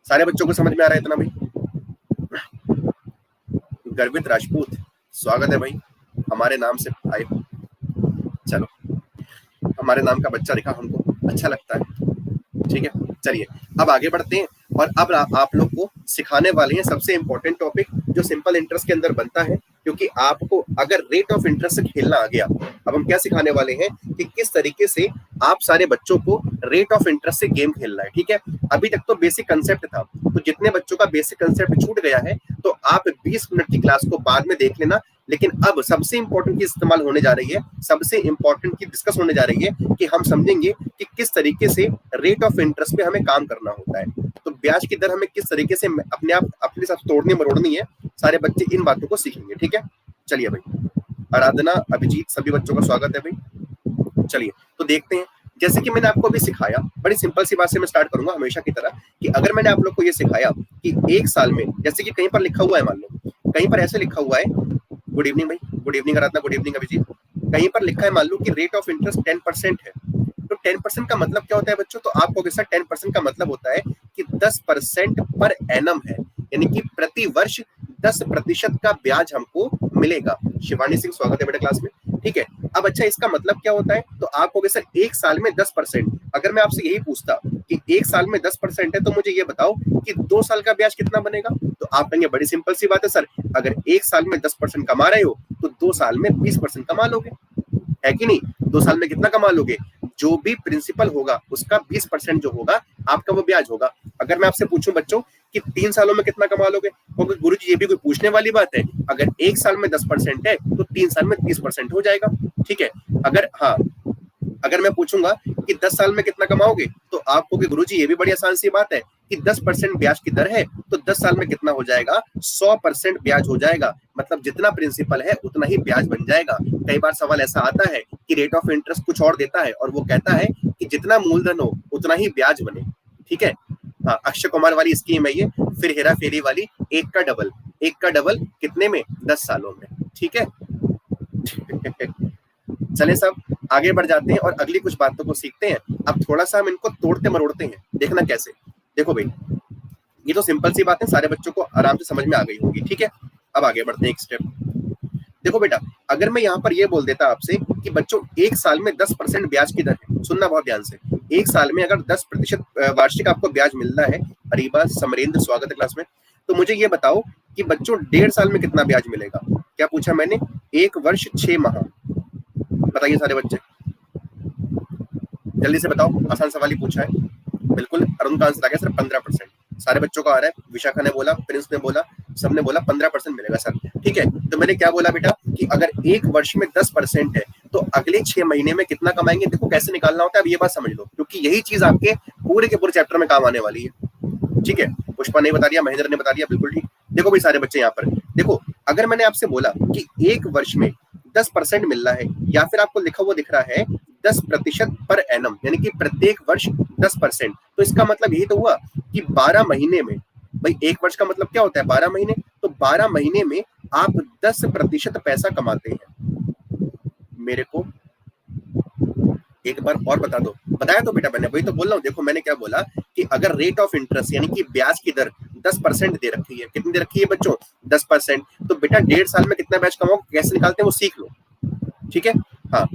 सारे बच्चों को समझ में आ रहा है इतना भाई? गर्वित राजपूत, स्वागत है भाई, हमारे नाम से आए। चलो, हमारे नाम का बच्चा दिखा, हमको अच्छा लगता है। ठीक है, चलिए अब आगे बढ़ते हैं, और अब आप लोग को सिखाने वाले हैं सबसे इंपॉर्टेंट टॉपिक जो सिंपल इंटरेस्ट के अंदर बनता है, क्योंकि आपको अगर रेट ऑफ इंटरेस्ट से खेलना आ गया, अब हम क्या सिखाने वाले हैं कि किस तरीके से आप सारे बच्चों को रेट ऑफ इंटरेस्ट से गेम खेलना है। ठीक है, अभी तक तो बेसिक कंसेप्ट था, तो जितने बच्चों का बेसिक कंसेप्ट छूट गया है तो आप 20 मिनट की क्लास को बाद में देख लेना, लेकिन अब सबसे इंपॉर्टेंट की इस्तेमाल होने जा रही है, सबसे इंपॉर्टेंट की डिस्कस होने जा रही है कि हम समझेंगे कि किस तरीके से रेट ऑफ इंटरेस्ट पे हमें काम करना होता है। तो ब्याज की दर हमें किस तरीके से अपने आप अपने साथ तोड़नी मरोड़नी है, सारे बच्चे इन बातों को सीखेंगे। ठीक है, चलिए भाई, आराधना, अभिजीत, सभी बच्चों का स्वागत है भाई। चलिए तो देखते हैं जैसे कि मैंने आपको अभी सिखाया, बड़ी सिंपल सी बात से मैं स्टार्ट करूंगा हमेशा की तरह, कि अगर मैंने आप लोग को ये सिखाया कि एक साल में, जैसे कि कहीं पर लिखा हुआ है, मान लो कहीं पर ऐसे लिखा हुआ है, गुड इवनिंग भाई, गुड इवनिंग आराधना, गुड इवनिंग अभिजीत, कहीं पर लिखा है मान लो कि रेट ऑफ इंटरेस्ट 10% है, तो 10% का मतलब क्या होता है बच्चों? तो आप कहोगे सर 10% का मतलब होता है कि 10% पर एनम है, यानी कि प्रति वर्ष 10% का ब्याज हमको मिलेगा। शिवानी सिंह स्वागत है बेटा क्लास में, ठीक है। अब अच्छा इसका मतलब क्या होता है? तो आप कहोगे सर एक साल में 10%, अगर मैं आपसे यही पूछता कि एक साल में 10% है तो मुझे ये बताओ कि 2 साल का ब्याज कितना बनेगा? तो आप कहेंगे बड़ी सिंपल सी बात है सर, अगर एक साल में 10% कमा रहे हो तो 2 साल में 20% कमा लोगे, है कि नहीं? 2 साल में कितना कमा लोगे? जो भी प्रिंसिपल होगा उसका 20% जो होगा आपका वो ब्याज होगा। अगर मैं आपसे पूछूं बच्चों कि 3 सालों में कितना कमा लोगे, क्योंकि गुरु जी ये भी कोई पूछने वाली बात है, अगर एक साल में 10% है तो 3 साल में 30% हो जाएगा, ठीक है। अगर हाँ, अगर मैं पूछूंगा कि 10 साल में कितना कमाओगे, तो आपको कि गुरुजी ये भी बड़ी आसान सी बात है कि 10% ब्याज की दर है, तो 10 साल में कितना हो जाएगा? 100% ब्याज हो जाएगा, मतलब जितना प्रिंसिपल है उतना ही ब्याज बन जाएगा। कई बार सवाल ऐसा आता है कि रेट ऑफ इंटरेस्ट कुछ और देता है और वो कहता है कि जितना मूलधन हो उतना ही ब्याज बने, ठीक है। हाँ, अक्षय कुमार वाली स्कीम है ये। फिर हेरा फेरी वाली, एक का डबल, एक का डबल कितने में? 10 सालों में, ठीक है। चले सब आगे बढ़ जाते हैं और अगली कुछ बातों को सीखते हैं। अब थोड़ा सा हम इनको तोड़ते मरोड़ते हैं, देखना कैसे। देखो भाई, ये तो सिंपल सी बात है, सारे बच्चों को आराम से समझ में आ गई होगी, ठीक है। अब आगे बढ़ते हैं एक स्टेप। देखो बेटा, अगर मैं यहाँ पर ये बोल देता आपसे कि बच्चों एक साल में 10% ब्याज की दर है, सुनना बहुत ध्यान से, एक साल में अगर 10% वार्षिक आपको ब्याज मिल रहा है, अरीबा समरेंद्र स्वागत है क्लास में, तो मुझे ये बताओ कि बच्चों 1.5 साल में कितना ब्याज मिलेगा? क्या पूछा मैंने? 1 वर्ष 6 माह, बताइए सारे बच्चे, जल्दी से बताओ, आसान सवाल ही पूछा है। बिल्कुल, अरुण का आंसर आ गया सर 15%, सारे बच्चों का आ रहा है, विशाखा ने बोला, प्रिंस ने बोला, सबने बोला 15% मिलेगा सर, ठीक है। तो मैंने क्या बोला बेटा कि अगर एक वर्ष में 10% है तो अगले 6 महीने में कितना कमाएंगे? देखो कैसे निकालना होता है, अब ये बात समझ लो, क्योंकि यही चीज आपके पूरे के पूरे चैप्टर में काम आने वाली है, ठीक है। पुष्पा ने बता दिया, महेंद्र ने बता दिया, बिल्कुल ठीक। देखो भाई सारे बच्चे यहाँ पर देखो, अगर मैंने आपसे बोला कि एक वर्ष में 10% मिल रहा है, या फिर आपको लिखा हुआ दिख रहा है 10% पर एनम, यानी कि प्रत्येक वर्ष 10%, तो इसका मतलब यही तो हुआ कि 12 महीने में, भाई एक वर्ष का मतलब क्या होता है? 12 महीने, तो 12 महीने में आप 10% पैसा कमाते हैं। मेरे को एक बार और बता दो, बताया तो बेटा मैंने, वही तो बोल रहा हूँ। देखो मैंने क्या बोला कि अगर रेट ऑफ इंटरेस्ट यानी कि ब्याज की दर 10% दे रखी है, कितनी दे रखी है बच्चों? 10%, तो बेटा 1.5 साल में कितना ब्याज कमाओ, कैसे निकालते हैं वो सीख लो, ठीक है। हाँ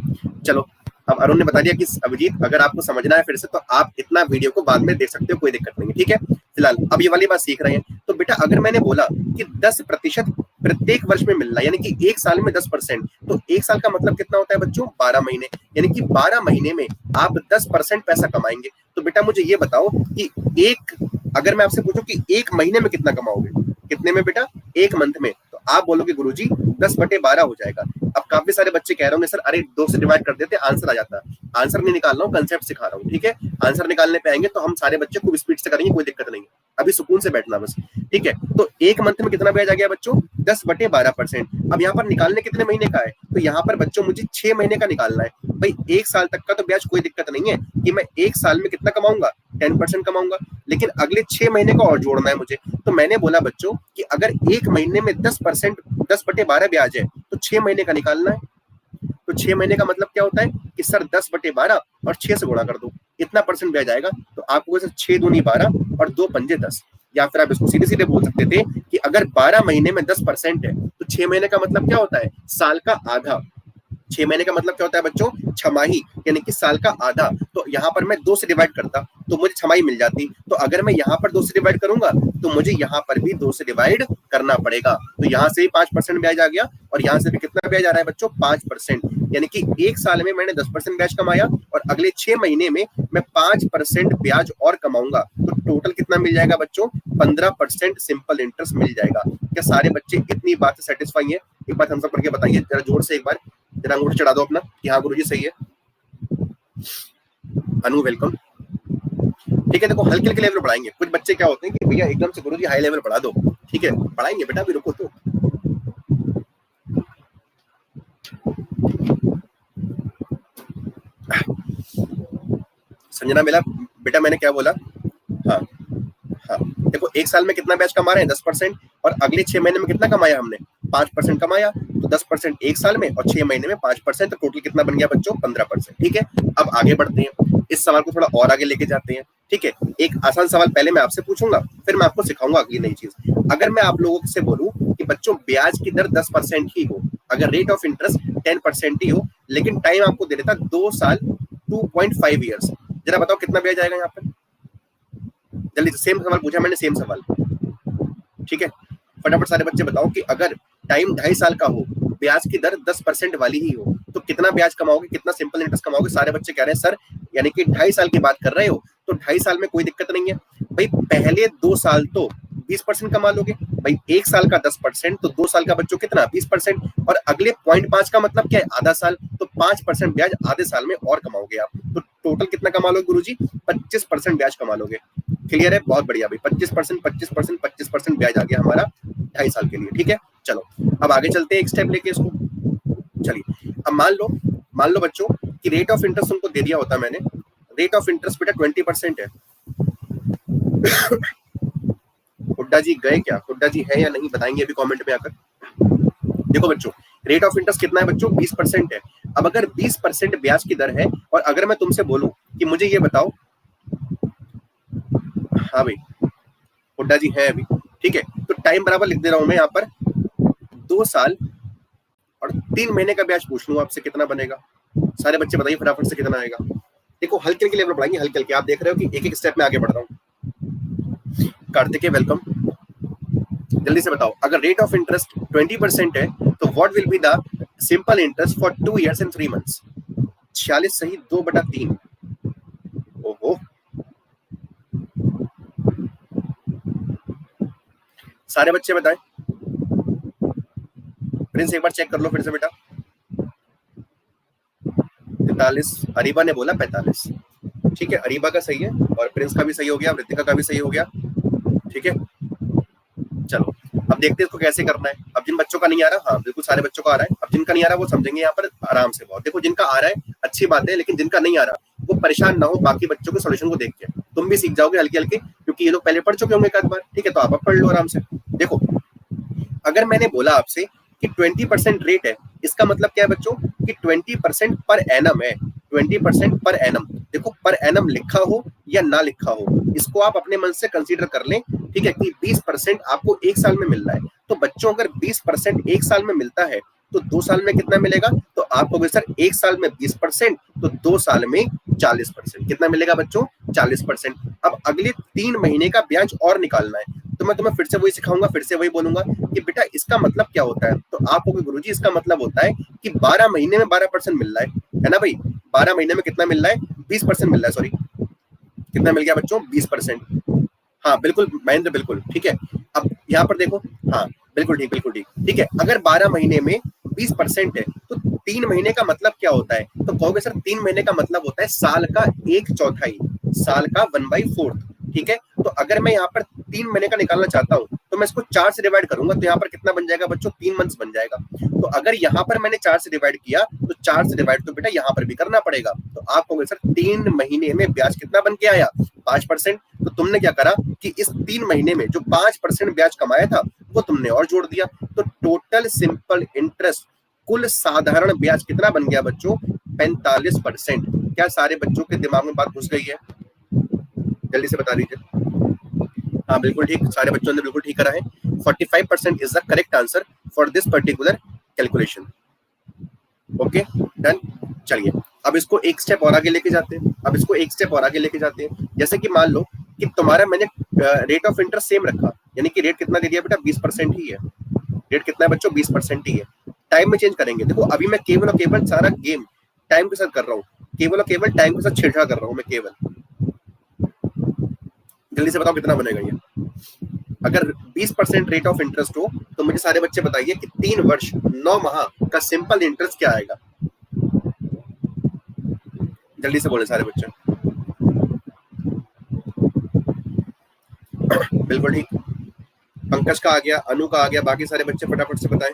चलो, अब अरुण ने बता दिया कि अभिजीत अगर आपको समझना है फिर से तो आप इतना वीडियो को बाद में देख सकते हो, कोई दिक्कत नहीं है, ठीक है। फिलहाल अब ये वाली बात सीख रहे हैं, तो बेटा अगर मैंने बोला कि 10% प्रत्येक वर्ष में मिलना, यानी कि एक साल में 10%, तो एक साल का मतलब कितना होता है बच्चों? 12 महीने, यानी कि 12 महीने में आप 10% पैसा कमाएंगे। तो बेटा मुझे ये बताओ कि एक, अगर मैं आपसे पूछूं कि एक महीने में कितना कमाओगे, कितने में बेटा? एक मंथ में, तो आप बोलोगे गुरुजी 10/12 हो जाएगा। अब काफी सारे बच्चे कह रहे होंगे सर अरे 2 से डिवाइड कर देते आंसर आ जाता। आंसर नहीं निकाल रहा हूँ, कंसेप्ट सिखा रहा हूँ, ठीक है। आंसर निकालने पे आएंगे तो हम सारे बच्चे खूब स्पीड से करेंगे, कोई दिक्कत नहीं है, अभी सुकून से बैठना बस, ठीक है। तो एक मंथ में कितना ब्याज आ गया बच्चों? 10/12%। अब यहाँ पर निकालने कितने महीने का है? तो यहाँ पर बच्चों मुझे 6 महीने का निकालना है। भाई एक साल तक का तो ब्याज कोई दिक्कत नहीं है कि मैं एक साल में कितना कमाऊंगा? 10% कमाऊंगा, लेकिन अगले 6 महीने का और जोड़ना है मुझे। तो मैंने बोला बच्चों कि अगर एक महीने में 10%, 10/12 ब्याज है, तो 6 महीने का निकालना है। तो 6 महीने का मतलब क्या होता है कि सर 10/12 और 6 से गुणा कर दो, इतना परसेंट ब्याज आएगा। तो आपको 6 दूनी 12 और 2 पंजे 10, या फिर आप इसको सीधे सीधे बोल सकते थे कि अगर 12 महीने में 10% है तो 6 महीने का मतलब क्या होता है? साल का आधा। 6 महीने का मतलब क्या होता है बच्चों? छमाही, यानी कि साल का आधा। तो यहाँ पर मैं 2 से डिवाइड करता तो मुझे छमाही मिल जाती। तो अगर मैं यहाँ पर 2 से डिवाइड करूंगा तो मुझे यहाँ पर भी 2 से डिवाइड करना पड़ेगा। तो यहाँ से भी 5% ब्याज आ गया और यहाँ से भी कितना ब्याज आ रहा है बच्चों? 5%, यानी कि एक साल में मैंने 10% ब्याज कमाया और अगले 6 महीने में मैं 5% ब्याज और कमाऊंगा। तो टोटल कितना मिल जाएगा बच्चों? 15% सिंपल इंटरेस्ट मिल जाएगा। क्या सारे बच्चे इतनी बात से सेटिस्फाई है? एक बात हम सब करके बताइए जरा जोर से, एक बार जरा अंगूठा चढ़ा दो अपना कि हाँ गुरुजी सही है। अनु वेलकम, ठीक है। देखो हल्के हल्के लेवल पढ़ाएंगे, कुछ बच्चे क्या होते हैं कि भैया एकदम से गुरुजी हाई लेवल पढ़ा दो, ठीक है पढ़ाएंगे बेटा, अभी रुको तो। संजना मिला बेटा, मैंने क्या बोला? हाँ हाँ, देखो एक साल में कितना ब्याज कमा रहे हैं? 10%, और अगले 6 महीने में कितना कमाया हमने? 5% कमाया। तो 10% एक साल में और 6 महीने में 5%, तो टोटल कितना बन गया बच्चों? 15%। ठीक है, अब आगे बढ़ते हैं, इस सवाल को थोड़ा और आगे लेके जाते हैं। ठीक है, एक आसान सवाल पहले मैं आपसे पूछूंगा, फिर मैं आपको सिखाऊंगा अगली नई चीज। अगर मैं आप लोगों से बोलूं कि बच्चों ब्याज की दर 10% ही हो, अगर रेट ऑफ इंटरेस्ट 10% ही हो, लेकिन टाइम आपको दे देता 2 साल 2.5 ईयर्स, जरा बताओ कितना ब्याज आएगा यहाँ पर? जल्दी से, सेम सवाल पूछा मैंने, सेम सवाल। ठीक है, फटाफट सारे बच्चे बताओ कि अगर टाइम 2.5 साल का हो, ब्याज की दर 10% वाली ही हो, तो कितना ब्याज कमाओगे, कितना सिंपल इंटरेस्ट कमाओगे? सारे बच्चे कह रहे हैं सर, यानी कि 2.5 साल की बात कर रहे हो, तो 2.5 साल में कोई दिक्कत नहीं है भाई, पहले 2 साल तो 20% कमा लोगे भाई, एक साल का 10%, तो 2 साल का बच्चों कितना? 20%, और अगले 0.5 का मतलब क्या है? आधा साल, तो 5% ब्याज आधे साल में और कमाओगे आप, तो टोटल कितना कमा लोगे गुरुजी? 25% ब्याज कमा लोगे। क्लियर है? बहुत बढ़िया भाई, 25%, 25%, 25% ब्याज आ गया हमारा 2.5 साल के लिए। ठीक है, चलो अब आगे चलते हैं एक स्टेप लेके इसको। चलिए, अब मान लो बच्चों कि रेट ऑफ इंटरेस्ट उनको दे दिया होता मैंने, रेट ऑफ इंटरेस्ट बेटा 20% है। हुड्डा जी गए क्या? हुड्डा जी है या नहीं बताएंगे अभी कमेंट में आकर। देखो बच्चों, रेट ऑफ इंटरेस्ट कितना है बच्चों? 20% है। अब अगर 20% ब्याज की दर है, और अगर मैं तुमसे बोलूं कि मुझे ये बताओ, हाँ भाई हुड्डा जी है अभी, ठीक है, तो टाइम बराबर लिख दे रहा हूं मैं यहाँ पर, 2 साल और 3 महीने का ब्याज पूछ लूं आपसे, कितना बनेगा? सारे बच्चे बताइए फटाफट से कितना आएगा। देखो हल्के हल्के लेवल पढ़ाएंगे, हल्के हल्के, आप देख रहे हो कि एक एक स्टेप में आगे बढ़ रहा हूँ। कार्तिकेय वेलकम, जल्दी से बताओ, अगर रेट ऑफ इंटरेस्ट 20% है, तो what will be the simple interest for 2 years and 3 months? 46 सही, 2/3। ओहो, सारे बच्चे बताएं। प्रिंस एक बार चेक कर लो फिर से बेटा। 43, अरीबा ने बोला 45। ठीक है, अरीबा का सही है, और प्रिंस का भी सही हो गया, वृतिका का भी सही हो गया। ठीक है, चलो अब देखते हैं इसको कैसे करना है। अब जिन बच्चों का नहीं आ रहा, हाँ बिल्कुल सारे बच्चों का आ रहा है, अब जिनका नहीं आ रहा वो समझेंगे यहाँ पर आराम से बहुत। देखो जिनका आ रहा है अच्छी बात है, लेकिन जिनका नहीं आ रहा वो परेशान ना हो बाकी बच्चों के सोल्यूशन को देख के, तुम भी सीख जाओगे हल्के हल्के, क्योंकि ये लोग पहले पढ़ चुके होंगे एक आध बार। ठीक है, तो आप पढ़ लो आराम से। देखो अगर मैंने बोला आपसे कि 20% रेट है, इसका मतलब क्या है बच्चों कि 20% पर एनम है, 20% पर एनम। देखो पर एनम लिखा हो या ना लिखा हो, इसको आप अपने मन से कंसीडर कर लें। ठीक है, कि 20% आपको एक साल में मिल रहा है, तो बच्चों अगर 20% एक साल में मिलता है, तो 2 साल में कितना मिलेगा? तो आप कहोगे सर एक साल में 20%, तो 2 साल में 40%। कितना मिलेगा बच्चों? 40%। अब अगले 3 महीने का ब्याज और निकालना है, तो मैं तुम्हें फिर से वही सिखाऊंगा, फिर से वही बोलूंगा कि बेटा इसका मतलब क्या होता है। तो आप कहोगे गुरुजी इसका मतलब होता है कि 12 महीने में 12% मिल रहा है ना भाई? 12 महीने में कितना मिल रहा है? 20% मिल रहा है, सॉरी कितना मिल गया बच्चों? 20%। हाँ बिल्कुल महेंद्र, बिल्कुल ठीक है। अब यहाँ पर देखो, हाँ बिल्कुल ठीक, बिल्कुल ठीक। ठीक है, अगर 12 महीने में 20% है, तो 3 महीने का मतलब क्या होता है? तो कहोगे सर 3 महीने का मतलब होता है साल का 1/4, साल का 1/4। ठीक है, तो अगर मैं यहाँ पर 3 महीने का निकालना चाहता हूँ, तो मैं इसको 4 से डिवाइड करूंगा, तो यहाँ पर कितना बन जाएगा बच्चों? 3 मंथ्स बन जाएगा। तो अगर यहाँ पर मैंने 4 से डिवाइड किया, तो 4 से डिवाइड तो बेटा यहाँ पर भी करना पड़ेगा। तो आप कहोगे सर 3 महीने में ब्याज कितना बन के आया? 5%। तो तुमने क्या करा कि इस 3 महीने में जो 5% ब्याज कमाया था वो तुमने और जोड़ दिया, तो टोटल सिंपल इंटरेस्ट, कुल साधारण ब्याज कितना बन गया बच्चों? 45%। क्या सारे बच्चों के दिमाग में बात घुस गई है? जल्दी से बता दीजिए। हाँ बिल्कुल ठीक, सारे बच्चों ने बिल्कुल ठीक करा है। 45% is the correct answer for this particular calculation. Okay done. चलिए अब इसको एक स्टेप और आगे लेके जाते हैं, अब इसको एक स्टेप और आगे लेके जाते हैं। जैसे कि मान लो कि तुम्हारा मैंने रेट ऑफ इंटरेस्ट सेम रखा, यानी कि रेट कितना दे दिया बेटा? 20% ही है। रेट कितना है बच्चों? 20% ही है। टाइम में चेंज करेंगे। देखो अभी मैं केवल और केवल सारा गेम टाइम के साथ कर रहा हूँ, केवल और केवल टाइम के साथ छेड़छाड़ कर रहा हूँ मैं केवल। जल्दी से बताओ कितना बनेगा ये? अगर 20% रेट ऑफ इंटरेस्ट हो, तो मुझे सारे बच्चे बताइए कि 3 वर्ष 9 माह का सिंपल इंटरेस्ट क्या आएगा? जल्दी से बोले सारे बच्चे। बिल्कुल ठीक, पंकज का आ गया, अनु का आ गया, बाकी सारे बच्चे फटाफट से बताएं।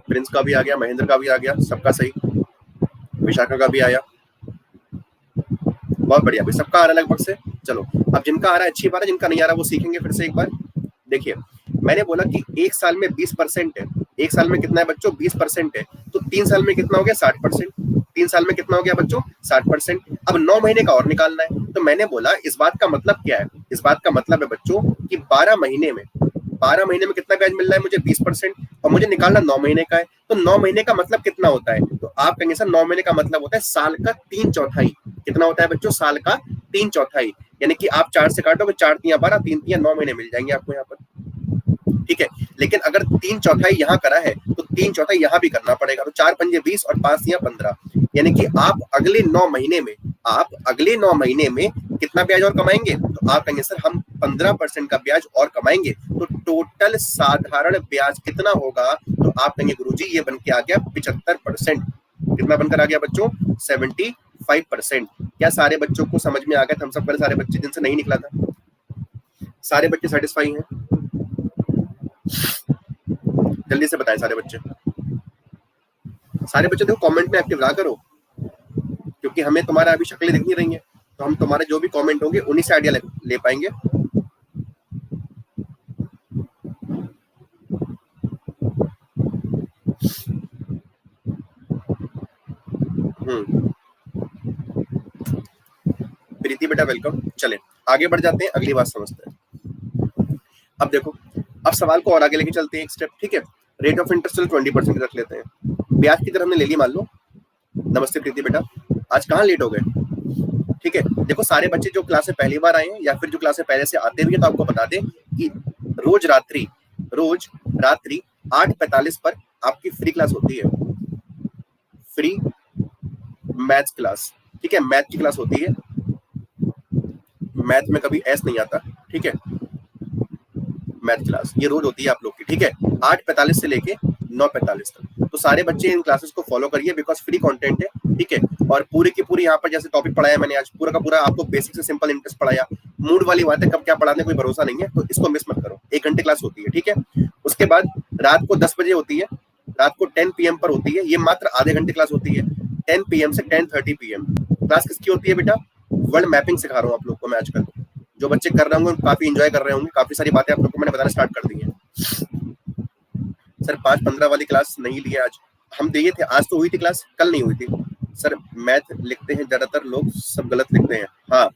प्रिंस का भी आ गया, महेंद्र का भी आ गया, सबका सही। विशाखा का भी आया, बहुत बढ़िया भाई, सबका आ रहा है लगभग से। चलो अब जिनका आ रहा है अच्छी बात है, जिनका नहीं आ रहा वो सीखेंगे फिर से एक बार। देखिए मैंने बोला कि एक साल में 20% है, एक साल में कितना है बच्चों 20% है, तो 3 साल में कितना हो गया 60%, 3 साल में कितना हो गया बच्चों 60%। अब 9 महीने का और निकालना है, तो मैंने बोला इस बात का मतलब क्या है, इस बात का मतलब है बच्चों कि 12 महीने में कितना ब्याज मिल रहा है मुझे 20%, और मुझे निकालना 9 महीने का है। तो 9 महीने का मतलब कितना होता है, तो आप कहेंगे सर 9 महीने का मतलब होता है साल का 3/4। कितना होता है बच्चों, साल का 3/4, यानी कि आप 4 से काटोगे, 4 तिया 12, 3 तिया 9 महीने मिल जाएंगे आपको यहाँ पर, ठीक है। लेकिन अगर 3/4 यहाँ करा है तो 3/4 यहाँ भी करना पड़ेगा, तो 4 पंजे 20 और 5 तिया 15, यानी कि आप अगले 9 महीने में कितना ब्याज और कमाएंगे, तो आप कहेंगे सर हम 15% का ब्याज और कमाएंगे, तो टोटल साधारण ब्याज कितना होगा, तो आप कहेंगे गुरुजी ये बन के आ गया 75%। कितना बनकर आ गया बच्चों 75%। क्या सारे बच्चों को समझ में आ गया, हम सब सारे बच्चे जिनसे नहीं निकला था, सारे बच्चे सेटिस्फाई हैं, जल्दी से बताएं सारे बच्चे, सारे बच्चे देखो कमेंट में एक्टिव रहा करो, क्योंकि हमें तुम्हारा अभी शक्लें दिख नहीं रही हैं, तो हम तुम्हारे जो भी कमेंट होंगे उन्हीं से आइडिया ले पाएंगे। प्रीति बेटा वेलकम। चले आगे बढ़ जाते हैं, अगली बात समझते हैं। अब देखो, अब सवाल को और आगे लेके चलते हैं एक स्टेप, ठीक है। रेट ऑफ इंटरेस्ट 20% रख लेते हैं, ब्याज की तरह हमने ले ली मान लो। नमस्ते प्रीति बेटा, आज कहाँ लेट हो गए, ठीक है। देखो सारे बच्चे जो क्लास में पहली बार आए हैं या फिर जो क्लास में पहले से आते भी हैं, तो आपको बता दें कि रोज रात्रि 8:45 पर आपकी फ्री क्लास होती है, फ्री मैथ्स क्लास, ठीक है। मैथ की क्लास होती है, मैथ में कभी एस नहीं आता, ठीक है। मैथ क्लास ये रोज होती है आप लोग की, ठीक है, 8:45 से लेके 9:45 तक। तो सारे बच्चे इन क्लासेस को फॉलो करिए, बिकॉज फ्री कंटेंट है, ठीक है। और पूरी की पूरी यहाँ पर जैसे टॉपिक पढ़ाया मैंने आज, पूरा का पूरा आपको बेसिक से सिंपल इंटरेस्ट पढ़ाया, मूड वाली बात है, कब क्या पढ़ाने कोई भरोसा नहीं है, तो इसको मिस मत करो। 1 घंटे क्लास होती है, ठीक है। उसके बाद रात को 10 बजे होती है, रात को 10 PM पर होती है, ये मात्र आधे घंटे क्लास होती है, 10 PM से 10:30 PM। क्लास किसकी होती है बेटा, वर्ल्ड मैपिंग सिखा रहा हूँ आप लोग को मैं आजकल, जो बच्चे कर रहे होंगे काफी एंजॉय कर रहे होंगे, काफी सारी बातें आप लोग को मैंने बताना स्टार्ट कर दी है। सर 5:15 वाली क्लास नहीं ली आज, हम दिए थे, आज तो हुई थी क्लास, कल नहीं हुई थी। सर मैथ लिखते हैं ज्यादातर लोग, सब गलत लिखते हैं। हाँ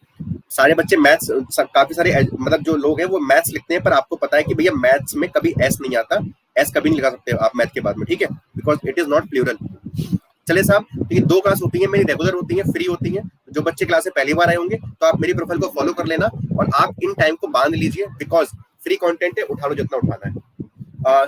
सारे बच्चे मैथ्स, काफी सारे मतलब जो लोग हैं वो मैथ्स लिखते हैं, पर आपको पता है कि भैया मैथ्स में कभी एस नहीं आता, एस कभी नहीं लिखा सकते आप मैथ के बाद में, ठीक है, because it is not plural. चले साहब, तो ये 2 क्लास होती है मेरी, रेगुलर होती है, फ्री होती है। जो बच्चे क्लास से पहली बार आए होंगे तो आप मेरी प्रोफाइल को फॉलो कर लेना और आप इन टाइम को बांध लीजिए, बिकॉज फ्री कंटेंट है, उठा लो जितना उठाना है।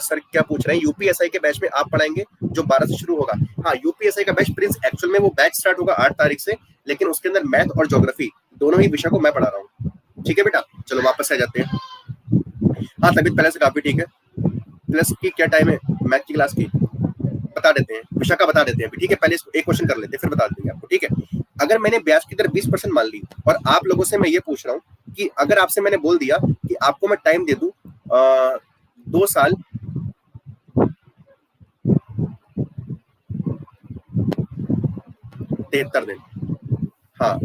सर क्या पूछ रहे हैं, यूपीएसआई के बैच में आप पढ़ाएंगे जो 12 से शुरू होगा। हाँ यूपीएसआई का बैच प्रिंस, एक्चुअल में वो बैच स्टार्ट होगा 8 तारीख से, लेकिन उसके अंदर मैथ और ज्योग्राफी दोनों ही विषय को मैं पढ़ा रहा हूँ, ठीक है बेटा। चलो वापस आ जाते हैं। हाँ तबीयत पहले से काफी ठीक है। प्लस की क्या टाइम है मैथ की क्लास की, बता देते हैं, विषय का बता देते हैं, ठीक है। पहले एक क्वेश्चन कर लेते हैं फिर बता देंगे आपको, ठीक है। अगर मैंने ब्याज की दर 20% मान ली और आप लोगों से मैं ये पूछ रहा हूँ कि अगर आपसे मैंने बोल दिया कि आपको मैं टाइम दे दूं 2 साल 73 दिन, हाँ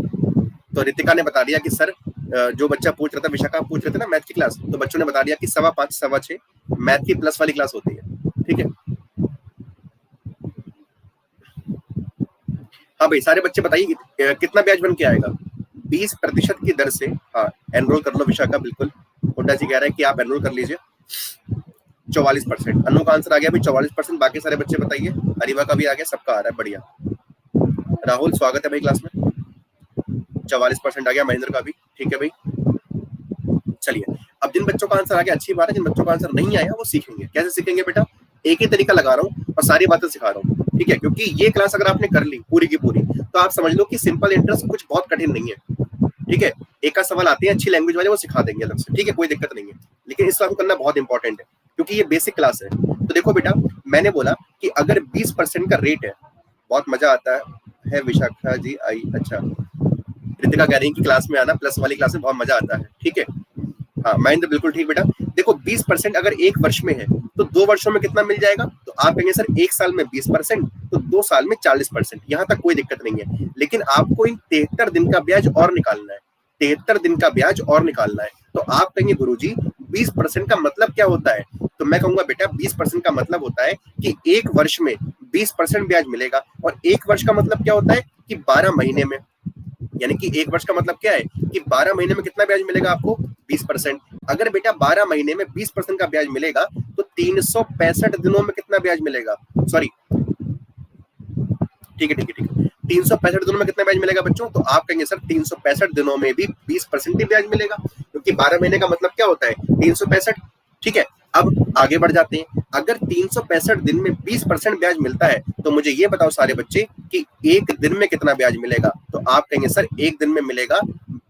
तो रितिका ने बता दिया कि सर जो बच्चा पूछ रहा था, विशाखा पूछ रहे थे ना मैथ की क्लास, तो बच्चों ने बता दिया कि 5:15 6:15 मैथ की प्लस वाली क्लास होती है, ठीक है। हाँ भाई सारे बच्चे बताइए कितना ब्याज बन के आएगा, 20% की दर से। हाँ एनरोल कर लो विशाखा, बिल्कुल। हुड्डा जी कह रहे हैं कि आप एनरोल कर लीजिए। 44%, अनु का आंसर आ गया भाई 44%। बाकी सारे बच्चे बताइए, अरीवा का भी आ गया, सबका आ रहा है, बढ़िया। राहुल स्वागत है भाई क्लास में, 44% आ गया, महेंद्र का भी, ठीक है भाई। चलिए अब जिन बच्चों का आंसर आ गया अच्छी बात है, जिन बच्चों का आंसर नहीं आया वो सीखेंगे। कैसे सीखेंगे बेटा, एक ही तरीका लगा रहा हूँ और सारी बातें सिखा रहा हूँ, ठीक है। क्योंकि ये क्लास अगर आपने कर ली पूरी की पूरी, तो आप समझ लो कि सिंपल इंटरेस्ट कुछ बहुत कठिन नहीं है, ठीक है। एक आध सवाल आते हैं अच्छी लैंग्वेज वाले, वो सिखा देंगे अलग से, ठीक है, कोई दिक्कत नहीं है। लेकिन इस क्लास को करना बहुत इंपॉर्टेंट है क्योंकि ये बेसिक क्लास है। तो देखो बेटा, मैंने बोला कि अगर 20% का रेट है, बहुत मजा आता है विशाखा जी आई, अच्छा। रितिका कह रही है कि क्लास में आना, प्लस वाली क्लास में बहुत मजा आता है, ठीक है। हाँ महेंद्र बिल्कुल ठीक बेटा। देखो 20% अगर एक वर्ष में है तो 2 वर्षों में कितना मिल जाएगा, तो आप कहेंगे सर एक साल में 20% तो 2 साल में 40%, यहाँ तक कोई दिक्कत नहीं है। लेकिन आपको इन 73 दिन का ब्याज और निकालना है, 73 दिन का ब्याज और निकालना है। तो आप कहेंगे गुरुजी 20% का मतलब क्या होता है, तो मैं कहूंगा बेटा 20% का मतलब होता है कि एक वर्ष में 20% ब्याज मिलेगा। और एक वर्ष का मतलब क्या होता है कि 12 महीने में, यानी कि एक वर्ष का मतलब क्या है कि 12 महीने में कितना ब्याज मिलेगा आपको, 20%। अगर बेटा 12 महीने में 20% का ब्याज मिलेगा तो 365 दिनों में कितना ब्याज मिलेगा, सॉरी ठीक है 365 दिनों में कितना ब्याज मिलेगा बच्चों, तो आप कहेंगे सर 365 दिनों में भी 20% ही ब्याज मिलेगा, क्योंकि 12 महीने का मतलब क्या होता है 365। ठीक है, अब आगे बढ़ जाते हैं। अगर 365 दिन में 20% ब्याज मिलता है तो मुझे ये बताओ सारे बच्चे कि एक दिन में कितना ब्याज मिलेगा, तो आप कहेंगे सर एक दिन में मिलेगा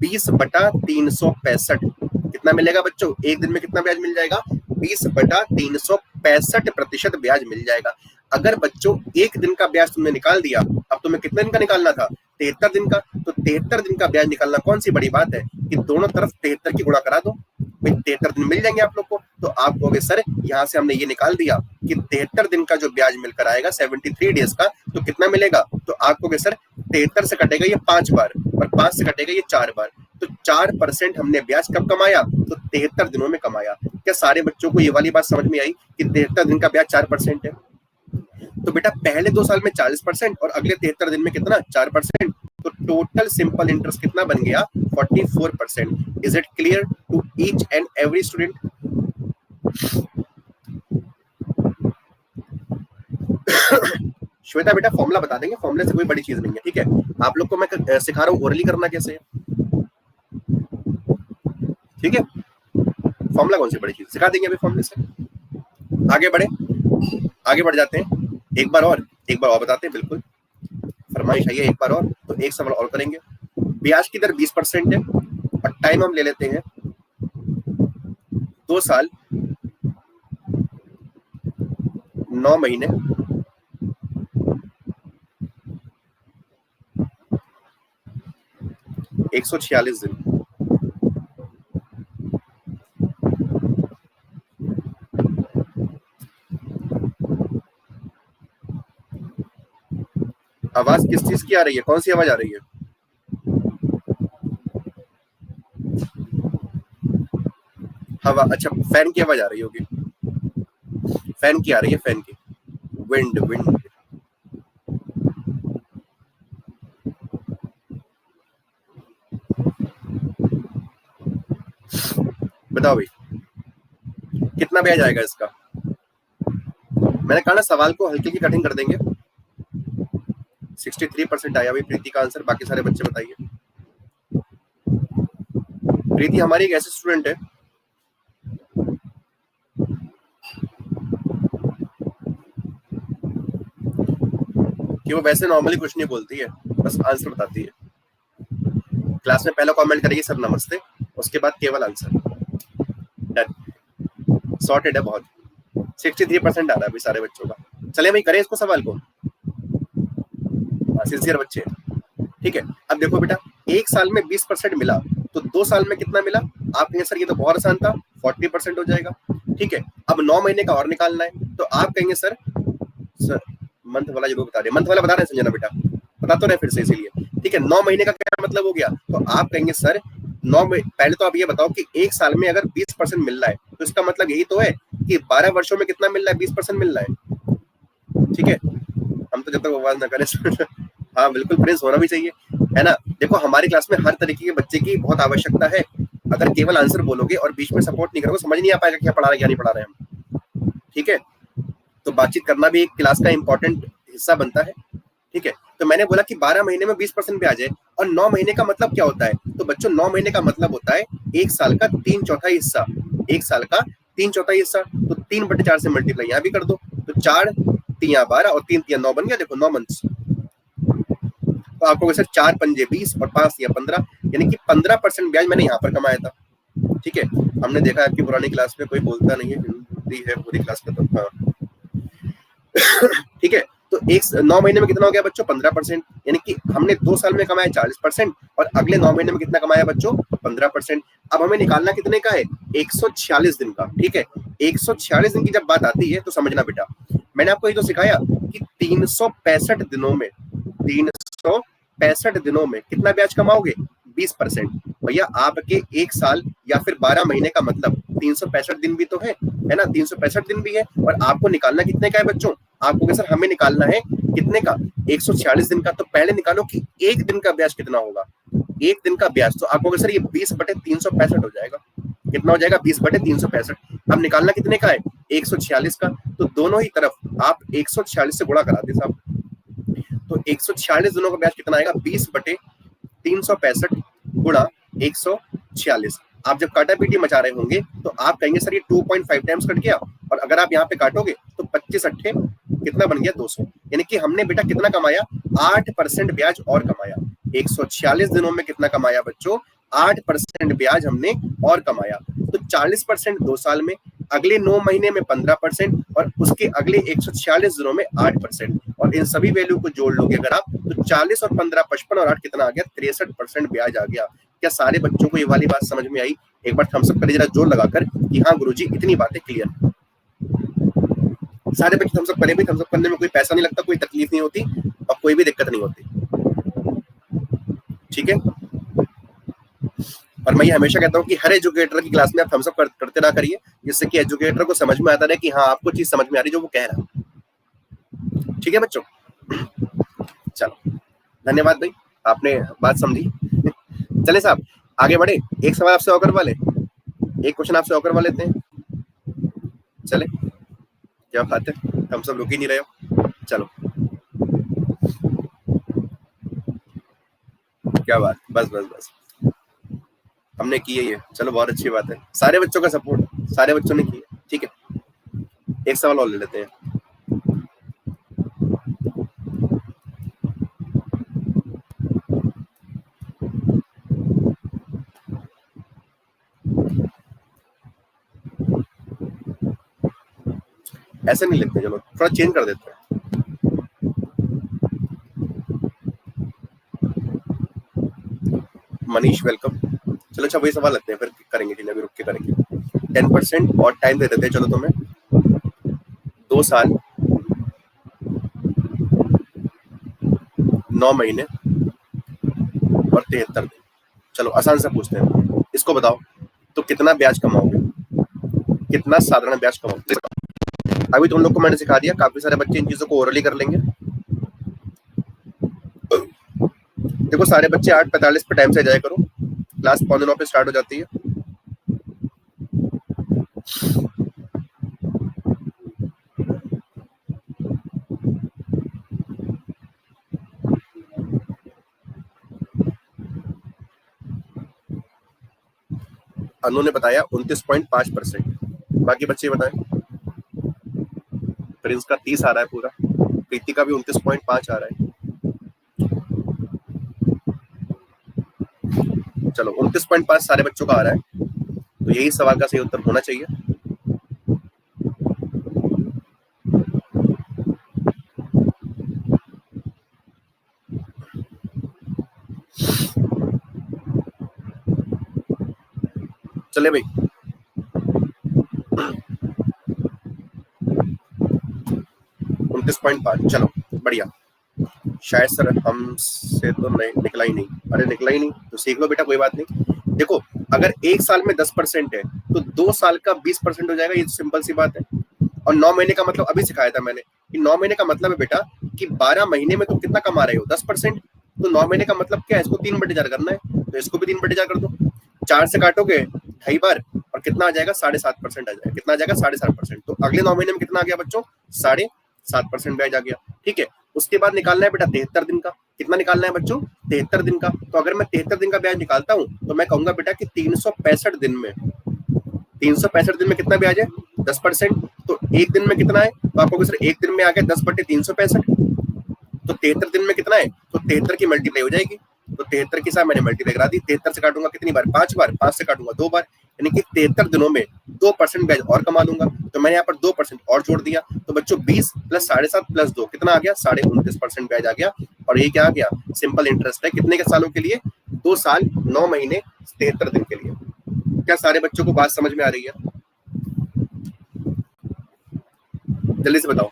20/365। कितना मिलेगा बच्चों, एक दिन में कितना ब्याज मिल जाएगा, 20/365% ब्याज मिल जाएगा। अगर बच्चों एक दिन का ब्याज तुमने निकाल दिया, अब तुम्हें कितने दिन का निकालना था, 73 दिन का, तो 73 दिन का ब्याज निकालना कौन सी बड़ी बात है कि दोनों तरफ 73 की गुणा करा दो, भाई 73 दिन मिल जाएंगे आप लोग को। तो आप कहोगे सर यहाँ से हमने ये निकाल दिया कि 73 दिन का जो ब्याज मिलकर आएगा 73 डेज का, तो कितना मिलेगा, तो आप कहोगे सर 73 से कटेगा ये 5 बार और 5 से कटेगा ये 4 बार, तो 4% हमने ब्याज कब कमाया, तो 73 दिनों में कमाया। क्या सारे बच्चों को ये वाली बात समझ में आई कि 73 दिन का ब्याज 4% है। तो बेटा पहले 2 साल में 40% और अगले 73 दिन में कितना, 4%, तो टोटल सिंपल इंटरेस्ट कितना बन गया, 44%। Is it clear to each and every student. Shweta बेटा फॉर्मूला बता देंगे, फॉर्मूले से कोई बड़ी चीज नहीं है, ठीक है। आप लोग को मैं सिखा रहा हूँ ओरली करना कैसे है, ठीक है। फॉर्मूला कौन सी बड़ी चीज, सिखा देंगे अभी फॉर्मूले से। आगे बढ़ जाते हैं। एक बार और बताते हैं, बिल्कुल फरमाइश आई है एक बार और, तो एक सवाल और करेंगे। ब्याज की दर 20% है और टाइम हम ले लेते हैं 2 साल 9 महीने 146 दिन। आवाज किस चीज की आ रही है, कौन सी आवाज आ रही है, हवा, अच्छा फैन की आवाज आ रही होगी, फैन की आ रही है, फैन की, विंड। बताओ भाई कितना ब्याज आएगा इसका। मैंने कहा ना सवाल को हल्के की कठिन कर देंगे। 63% आया भाई प्रीति का आंसर, बाकी सारे बच्चे बताइए। प्रीति हमारी एक ऐसी स्टूडेंट है कि वो वैसे नॉर्मली कुछ नहीं बोलती है, बस आंसर बताती है। क्लास में पहला कमेंट करेगी सर नमस्ते, उसके बाद केवल आंसर, डन, सॉर्टेड है बहुत। 63% आ रहा है अभी सारे बच्चों का। चले भाई करें इसको सवाल को, सिंसियर बच्चे, ठीक है। अब देखो बेटा एक साल में 20% मिला तो 2 साल में कितना मिला, आप कहेंगे सर ये तो बहुत आसान था, 40% हो जाएगा, ठीक है। अब 9 महीने का और निकालना है, तो आप कहेंगे सर मंथ वाला जरूर बता रहे, मंथ वाला बता रहे हैं संजना बेटा, बता तो रहे फिर से, इसीलिए ठीक है। 9 महीने का क्या मतलब हो गया, तो आप कहेंगे सर 9 पहले तो आप ये बताओ कि एक साल में अगर 20% मिल रहा है तो इसका मतलब यही तो है कि 12 वर्षों में कितना मिल रहा है, 20% मिल रहा है, ठीक है। हम तो जब तक आवाज ना करें हाँ बिल्कुल प्रिंस होना भी चाहिए, है ना। देखो हमारी क्लास में हर तरीके के बच्चे की बहुत आवश्यकता है। अगर केवल आंसर बोलोगे और बीच में सपोर्ट नहीं करोगे समझ नहीं आ पाएगा क्या पढ़ा रहे क्या नहीं पढ़ा रहे हम, ठीक है। तो बातचीत करना भी एक क्लास का इंपॉर्टेंट हिस्सा बनता है, ठीक है। तो मैंने बोला कि 12 महीने में 20% ब्याज है, और 9 महीने का मतलब क्या होता है, तो बच्चों 9 महीने का मतलब होता है एक साल का 3/4 हिस्सा, एक साल का 3/4 हिस्सा, तो 3/4 से मल्टीप्लाई यहाँ भी कर दो, तो 4 3 12 और 3 3 9 बन गया, देखो 9 मंथ्स। तो आपको सर 4 पंजे 20 और 5 या 15, यानी कि 15% ब्याज मैंने यहाँ पर कमाया था, ठीक है। हमने देखा आपकी पुरानी क्लास में कोई बोलता नहीं है, हिंदी है पूरी क्लास में, तो हाँ ठीक है। तो 9 महीने में कितना हो गया बच्चों, 15%, यानी कि हमने 2 साल में कमाया 40% और अगले 9 महीने में कितना कमाया बच्चों, 15%। अब हमें निकालना कितने का है, 146 दिन का, ठीक है। 146 दिन की जब बात आती है तो समझना बेटा, मैंने आपको ये तो सिखाया कि 365 दिनों में 365 दिनों में कितना ब्याज कमाओगे? 20%। भैया आपके एक साल या फिर 12 महीने का मतलब 365 दिन भी तो है ना? 365 दिन भी है, और आपको निकालना कितने का है बच्चों? आपको सर हमें निकालना है कितने का? 146 दिन का। तो पहले निकालो कि एक दिन का ब्याज कितना होगा। एक दिन का ब्याज तो आपको सर ये 20/365 हो जाएगा। कितना हो जाएगा? 20/365। अब निकालना कितने का है? 146 का। तो दोनों ही तरफ आप 146 से गुणा करा दे साहब। तो 146 दिनों का ब्याज कितना आएगा? 20/365 गुणा 146। आप जब काटा पीटी मचा रहे होंगे तो आप कहेंगे सर ये 2.5 टाइम्स कट गया, और अगर आप यहाँ पे काटोगे तो 25 अट्ठे कितना बन गया? 200। यानी कि हमने बेटा कितना कमाया? 8% ब्याज और कमाया। 146 दिनों में कितना कमाया बच्चों? 8% ब्याज हमने और कमाया। तो 40% 2 साल में, अगले 9 महीने में 15%, और उसके अगले 146 दिनों में 8%। और इन सभी वैल्यू को जोड़ लोगे अगर आप, तो 40 और 15, 55 और 8 कितना आ गया? 63% ब्याज आ गया। क्या सारे बच्चों को ये वाली बात समझ में आई? एक बार थम्स अप करिए जरा जोर लगाकर कि हाँ गुरुजी इतनी बातें क्लियर। सारे बच्चे थम्स अप करें भी, थम्स अप करने में कोई पैसा नहीं लगता, कोई तकलीफ नहीं होती और कोई भी दिक्कत नहीं होती, ठीक है। और मैं ये हमेशा कहता हूँ कि हर एजुकेटर की क्लास में आप थम्स अप करते रहा करिए, जिससे कि एजुकेटर को समझ में आता रहे कि हाँ आपको चीज समझ में आ रही जो वो कह रहा है, ठीक है बच्चों। चलो धन्यवाद भाई, आपने बात समझी। चले साहब आगे बढ़े। एक सवाल आपसे और करवा ले, एक क्वेश्चन आपसे और करवा लेते हैं। चले क्या बात है, हम सब रुक ही नहीं रहे हो। चलो क्या बात, बस बस बस हमने की है ये, चलो बहुत अच्छी बात है। सारे बच्चों का सपोर्ट, सारे बच्चों ने की है, ठीक है। एक सवाल और ले लेते हैं। ऐसे नहीं लिखते, चलो थोड़ा चेंज कर देते हैं। मनीष वेलकम। चलो अच्छा वही सवाल लेते हैं, फिर करेंगे, ठीक है अभी रुक के करेंगे। 10% और टाइम दे देते हैं चलो तुम्हें, 2 साल 9 महीने और 73 दिन। चलो आसान से पूछते हैं, इसको बताओ तो कितना ब्याज कमाओगे, कितना साधारण ब्याज कमाओगे? अभी तुम लोग को मैंने सिखा दिया, काफी सारे बच्चे इन चीजों को ओरली कर लेंगे। देखो सारे बच्चे 8:45 पे टाइम से जाया करो, क्लास 8:45 पे स्टार्ट हो जाती है। अनु ने बताया 29.5%। बाकी बच्चे बताएं। प्रिंस का 30 आ रहा है पूरा, प्रीति का भी 29.5 आ रहा है। चलो 29.5 सारे बच्चों का आ रहा है, तो यही सवाल का सही उत्तर होना चाहिए। चले भाई 29.5, चलो बढ़िया। शायद सर हमसे तो नहीं निकला ही नहीं। अरे निकला ही नहीं तो सीख लो बेटा, कोई बात नहीं। देखो अगर एक साल में 10% है तो 2 साल का 20% हो जाएगा, ये तो सिंपल सी बात है। और 9 महीने का मतलब अभी सिखाया था मैंने कि 9 महीने का मतलब है बेटा कि 12 महीने में तुम कितना कमा रहे हो? 10%। तो 9 महीने का मतलब क्या है? इसको 3/4 करना है, तो इसको भी 3/4 कर दो। 4 से काटोगे 2.5 बार और कितना आ जाएगा? 7.5% आ जाएगा। कितना आ जाएगा? 7.5%। तो अगले 9 महीने में कितना आ गया बच्चों? 7.5% ब्याज आ गया, ठीक है। उसके बाद निकालना है बेटा 73 दिन का। कितना निकालना है बच्चों? 73 दिन का। तो अगर मैं 73 दिन का ब्याज निकालता हूं तो मैं कहूंगा बेटा कि 365 दिन में, 365 दिन में कितना ब्याज है? 10%। तो एक दिन में कितना है? तो आपको सर एक दिन में आ गया 10/365। तो 73 दिन में कितना है? तो 73 की मल्टीप्लाई हो जाएगी। तो 73 के साथ मैंने मल्टीप्लाई करा दी। 73 से काटूंगा कितनी बार? 5 बार। 5 से काटूंगा 2 बार, यानी कि 73 दिनों में 2% ब्याज और कमा लूंगा। तो मैंने यहाँ पर 2% और जोड़ दिया। तो बच्चों 20 + 7.5 + 2 कितना आ गया? 29.5% ब्याज आ गया। और ये क्या आ गया? सिंपल इंटरेस्ट है। कितने के सालों के लिए? 2 साल 9 महीने 73 दिन के लिए। क्या सारे बच्चों को बात समझ में आ रही है? जल्दी से बताओ।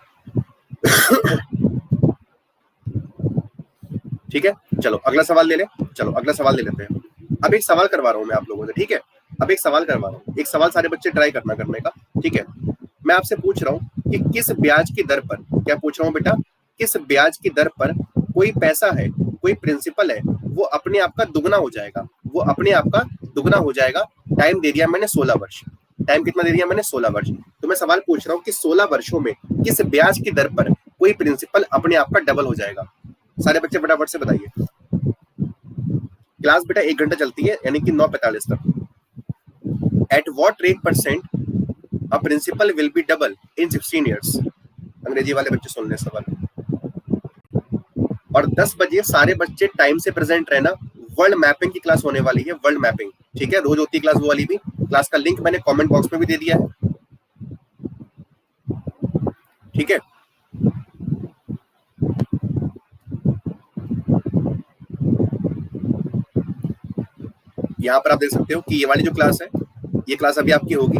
ठीक है, चलो अगला सवाल ले ले। चलो अगला सवाल ले लेते हैं। अब एक सवाल करवा रहा हूं मैं आप लोगों से, ठीक है? अब एक सवाल करवा रहा हूँ, एक सवाल सारे बच्चे ट्राई करना करने का, ठीक है? मैं आपसे पूछ रहा हूँ कि किस ब्याज की दर पर, क्या पूछ रहा हूँ बेटा, किस ब्याज की दर पर कोई पैसा है, कोई प्रिंसिपल है, वो अपने आप का दुगना हो जाएगा, वो अपने आप का दुगना हो जाएगा। टाइम दे दिया मैंने 16 वर्ष। टाइम कितना दे दिया मैंने? 16 वर्ष। तो मैं सवाल पूछ रहा हूँ कि 16 वर्षों में किस ब्याज की दर पर कोई प्रिंसिपल अपने आप का डबल हो जाएगा? सारे बच्चे फटाफट से बताइए। क्लास बेटा 1 घंटा चलती है, यानी कि 9:45 तक। At what rate percent a principal will be double in 16 years? अंग्रेजी वाले बच्चे सुन ले सवाल। और 10 बजे सारे बच्चे टाइम से प्रेजेंट रहना। वर्ल्ड मैपिंग की क्लास होने वाली है, वर्ल्ड मैपिंग, ठीक है? रोज होती है क्लास वो वाली भी। क्लास का लिंक मैंने कमेंट बॉक्स में भी दे दिया है, ठीक है? यहाँ पर आप देख सकते हो कि ये वाली जो क्लास है, ये क्लास अभी आपकी होगी।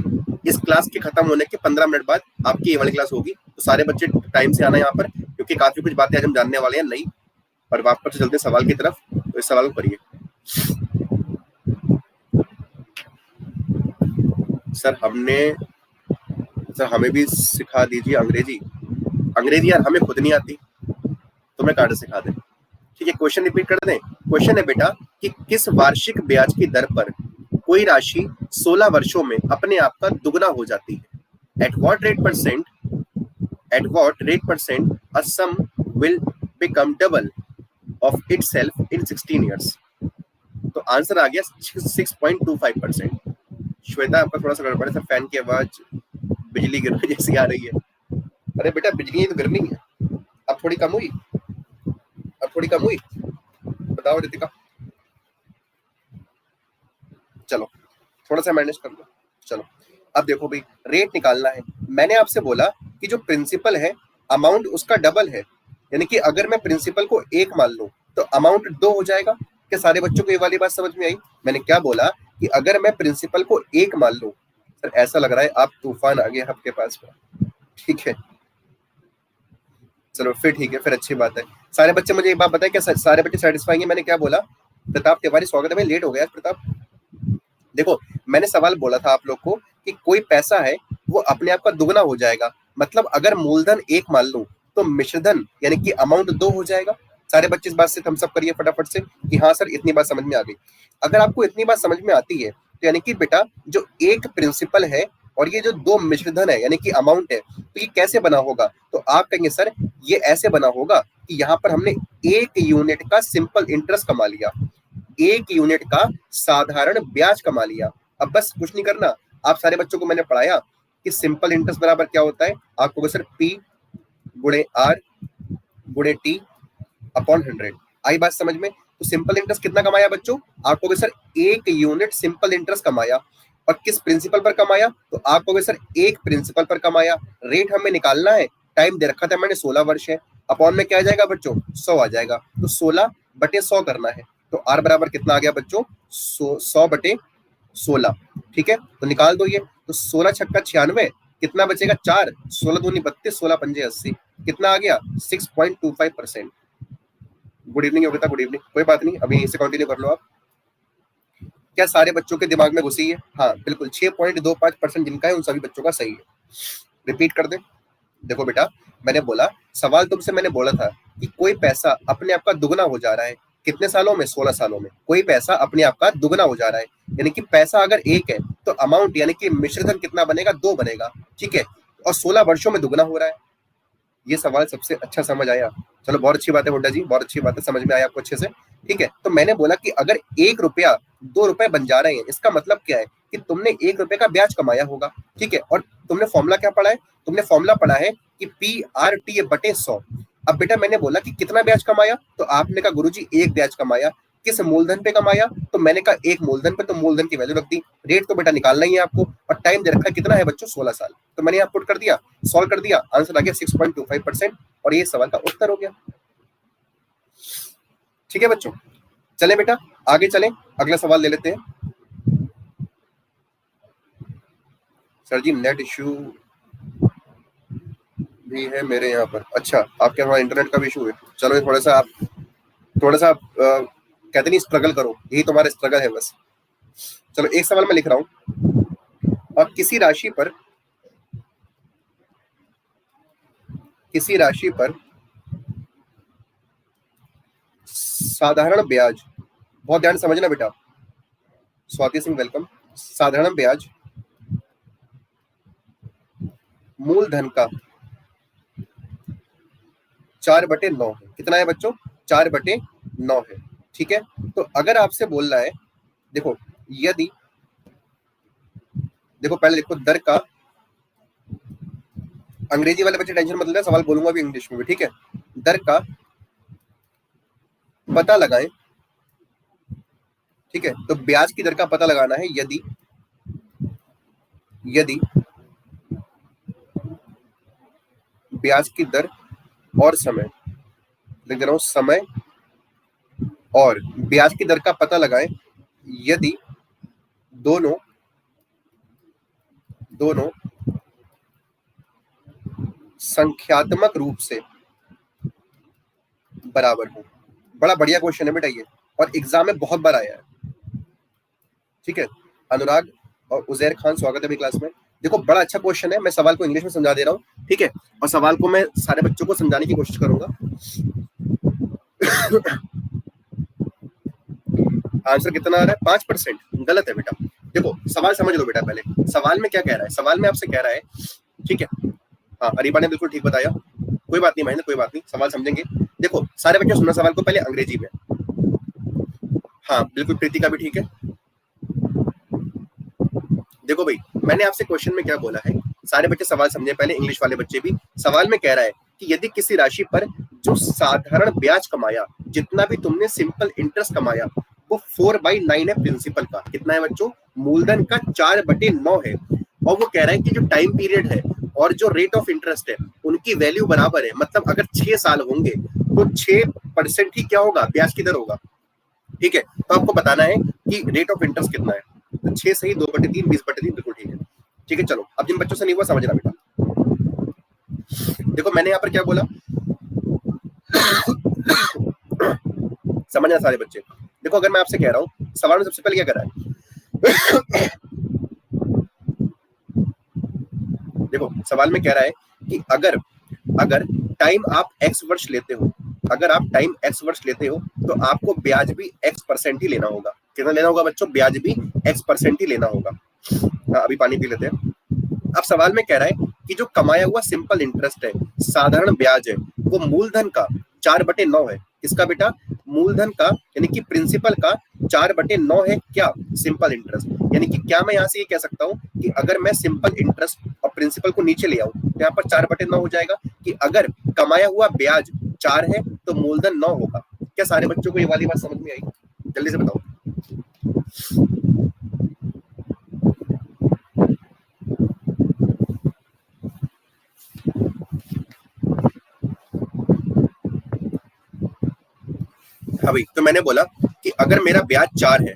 इस क्लास के खत्म होने के 15 मिनट बाद आपकी ये वाली क्लास होगी। तो सारे बच्चे टाइम से आना यहाँ पर, क्योंकि काफी कुछ बातें आज हम जानने वाले हैं नई। और वापस से चलते सवाल की तरफ। तो इस सवाल को पढ़िए। सर हमें भी सिखा दीजिए अंग्रेजी। अंग्रेजी यार हमें खुद नहीं आती, तुम्हें कार्ड सिखा दें, ठीक है? क्वेश्चन रिपीट कर दें। क्वेश्चन है बेटा कि किस वार्षिक ब्याज की दर पर कोई राशि 16 वर्षों में अपने आप का दुगना हो जाती है? At what rate percent a sum will become double of itself in 16 years? तो आंसर आ गया 6.25%। श्वेता आपका थोड़ा सा गड़बड़ है सर, फैन की आवाज बिजली गिरने जैसी आ रही है। अरे बेटा बिजली तो गिरनी है, अब थोड़ी कम हुई, अब थोड़ी कम हुई, बताओ रितिका। चलो थोड़ा सा मैनेज कर लो। चलो अब देखो भाई, रेट निकालना है। मैंने आपसे बोला कि जो प्रिंसिपल है अमाउंट उसका डबल है, यानी कि अगर मैं प्रिंसिपल को 1 मान लूं तो अमाउंट 2 हो जाएगा। क्या सारे बच्चों को ये वाली बात समझ में आई? मैंने क्या बोला कि अगर मैं प्रिंसिपल को 1 मान लूं, सर ऐसा लग रहा है आप तूफान आ गए आपके पास में, ठीक है? चलो फिर ठीक है, फिर अच्छी बात है। सारे बच्चे मुझे एक बात बताएं, क्या सारे बच्चे सेटिस्फाई हैं? मैंने क्या बोला? प्रताप तिवारी स्वागत है। मैं लेट हो गया प्रताप। देखो मैंने सवाल बोला था आप लोग को कि कोई पैसा है वो अपने आप का दुगना हो जाएगा, मतलब अगर मूलधन 1 मान लूं तो मिश्रधन यानी कि अमाउंट 2 हो जाएगा। सारे बच्चे इस बात से थम्स अप करिए फटाफट से कि हाँ सर इतनी बात समझ में आ गई। अगर आपको इतनी बात समझ में आती है तो यानी कि बेटा जो एक प्रिंसिपल है और ये जो 2 मिश्रधन है यानी कि अमाउंट है, तो ये कैसे बना होगा? तो आप कहेंगे सर ये ऐसे बना होगा कि यहाँ पर हमने 1 यूनिट का सिंपल इंटरेस्ट कमा लिया, 1 यूनिट का साधारण ब्याज कमा लिया। अब बस कुछ नहीं करना। आप सारे बच्चों को मैंने पढ़ाया कि सिंपल इंटरेस्ट बराबर क्या होता है। आपको सर P गुणे R गुणे T अपॉन 100। आई बात समझ में? तो सिंपल इंटरेस्ट कितना कमाया बच्चों? आपको सर 1 यूनिट सिंपल इंटरेस्ट कमाया। और किस प्रिंसिपल पर कमाया? तो आपको सर 1 प्रिंसिपल पर कमाया। रेट हमें निकालना है, टाइम दे रखा था मैंने 16 वर्ष है। अपॉन में क्या आ जाएगा बच्चों? 100 आ जाएगा। तो 16/100 करना है। तो R बराबर कितना आ गया बच्चों? 100/16, ठीक है? तो निकाल दो ये। तो 16 छक्का 96, कितना बचेगा? 4, 16 दूनी 32, 16 पंजे 80, कितना आ गया? 6.25%। Good evening Yogita, good evening. कोई बात नहीं, अभी इसे कंटिन्यू कर लो आप। क्या सारे बच्चों के दिमाग में घुसी है? हाँ बिल्कुल, 6.25% जिनका है उन सभी बच्चों का सही है। रिपीट कर दे। देखो बेटा मैंने बोला, सवाल तुमसे मैंने बोला था कि कोई पैसा अपने आप का दुगना हो जा रहा है। कितने सालों में? 16 सालों में। कोई पैसा अपने आप का दुगना हो जा रहा है, यानी कि पैसा अगर 1 है तो अमाउंट यानी कि मिश्रधन कितना बनेगा? 2 बनेगा, ठीक है? और 16 वर्षों में दुगना हो रहा है। ये सवाल सबसे अच्छा समझ आया। चलो बहुत अच्छी बात है हुड्डा जी, बहुत अच्छी बात है, समझ में आया आपको अच्छे से, ठीक है? तो मैंने बोला कि अगर 1 रुपया 2 रुपए बन जा रहे हैं, इसका मतलब क्या है कि तुमने 1 रुपए का ब्याज कमाया होगा, ठीक है? और तुमने फॉर्मूला क्या पढ़ा है? तुमने फॉर्मूला पढ़ा है कि PRT/100। अब बेटा मैंने बोला कि कितना ब्याज कमाया? तो आपने कहा गुरुजी 1 ब्याज कमाया। किस मूलधन पे कमाया? तो मैंने कहा 1 मूलधन पे, तो मूलधन की वैल्यू रख दी। रेट तो बेटा निकालना ही है आपको, और टाइम दे रखा है कितना है बच्चों? 16 साल। तो मैंने यहाँ पुट कर दिया, सॉल्व कर दिया, आंसर आ गया 6.25%, और ये सवाल का उत्तर हो गया। ठीक है बच्चों, चले बेटा आगे चलें, अगला सवाल ले लेते हैं। सर जी नेट इश्यू भी है मेरे यहाँ पर। अच्छा, आपके वहाँ इंटरनेट का भी इशू है। चलो, थोड़ा सा कहते नहीं स्ट्रगल करो, यही तुम्हारा स्ट्रगल है बस। चलो, एक सवाल मैं लिख रहा हूँ। अब किसी राशि पर साधारण ब्याज, बहुत ध्यान से समझना बेटा, स्वाति सिंह वेलकम। साधारण ब्याज मूलधन का 4/9 है। कितना है बच्चों? 4/9 है। ठीक है, तो अगर आपसे बोल रहा है, देखो यदि, देखो पहले देखो दर का, अंग्रेजी वाले बच्चे टेंशन मत लेना, सवाल बोलूंगा भी इंग्लिश में भी, ठीक है। दर का पता लगाएं, ठीक है। तो ब्याज की दर का पता लगाना है यदि ब्याज की दर और समय, लिख दे रहा हूं, समय और ब्याज की दर का पता लगाएं यदि दोनों संख्यात्मक रूप से बराबर हो। बड़ा बढ़िया क्वेश्चन है बेटा ये, और एग्जाम में बहुत बार आया है। ठीक है, अनुराग और उजैर खान, स्वागत है मेरी क्लास में। देखो बड़ा अच्छा क्वेश्चन है, मैं सवाल को इंग्लिश में समझा दे रहा हूँ, ठीक है, और सवाल को मैं सारे बच्चों को समझाने की कोशिश करूंगा। आंसर कितना आ रहा है? 5%। गलत है बेटा। देखो सवाल समझ लो बेटा, पहले सवाल में क्या कह रहा है। सवाल में आपसे कह रहा है, ठीक है, हाँ अरीबा ने बिल्कुल ठीक बताया, कोई बात नहीं महेंद्र, कोई बात नहीं, सवाल समझेंगे। देखो सारे बच्चे सुनना सवाल को पहले अंग्रेजी में। हाँ बिल्कुल, प्रीति का भी ठीक है। देखो भाई, मैंने आपसे क्वेश्चन में क्या बोला है, सारे बच्चे सवाल समझे पहले, इंग्लिश वाले बच्चे भी। सवाल में कह रहा है कि यदि किसी राशि पर जो साधारण ब्याज कमाया, जितना भी तुमने सिंपल इंटरेस्ट कमाया, वो 4/9 है प्रिंसिपल का। कितना है बच्चों? मूलधन का 4/9 है। और वो कह रहा है कि जो टाइम पीरियड है और जो रेट ऑफ इंटरेस्ट है, उनकी वैल्यू बराबर है। मतलब अगर 6 साल होंगे तो 6% ही क्या होगा? ब्याज की दर होगा। ठीक है, तो आपको बताना है कि रेट ऑफ इंटरेस्ट कितना है। तो 6 सही 2/3 20/3, बिल्कुल ठीक है। ठीक है, चलो अब जिन बच्चों से नहीं हुआ समझना बेटा। देखो मैंने यहाँ पर क्या बोला, समझना सारे बच्चे। देखो अगर मैं आपसे कह रहा हूँ, सवाल में सबसे पहले क्या कर रहा है, देखो सवाल में कह रहा है कि अगर टाइम आप x वर्ष लेते हो, अगर आप टाइम x वर्ष लेते हो, तो आपको ब्याज भी x% ही लेना होगा। कितना लेना होगा बच्चों? ब्याज भी x% ही लेना होगा। हाँ अभी पानी पी लेते हैं। अब सवाल में कह रहा है कि जो कमाया हुआ सिंपल इंटरेस्ट है, साधारण ब्याज है, वो मूलधन का 4/9 है। किसका बेटा? मूलधन का, यानी कि प्रिंसिपल का 4/9 है क्या? Simple interest. यानी कि क्या मैं यहाँ से ये कह सकता हूँ कि अगर मैं सिंपल इंटरेस्ट और प्रिंसिपल को नीचे ले आऊं तो यहाँ पर 4/9 हो जाएगा, कि अगर कमाया हुआ ब्याज 4 है तो मूलधन 9 होगा। क्या सारे बच्चों को ये वाली बात समझ में आई? जल्दी से बताओ। हाँ भाई, तो मैंने बोला कि अगर मेरा ब्याज 4 है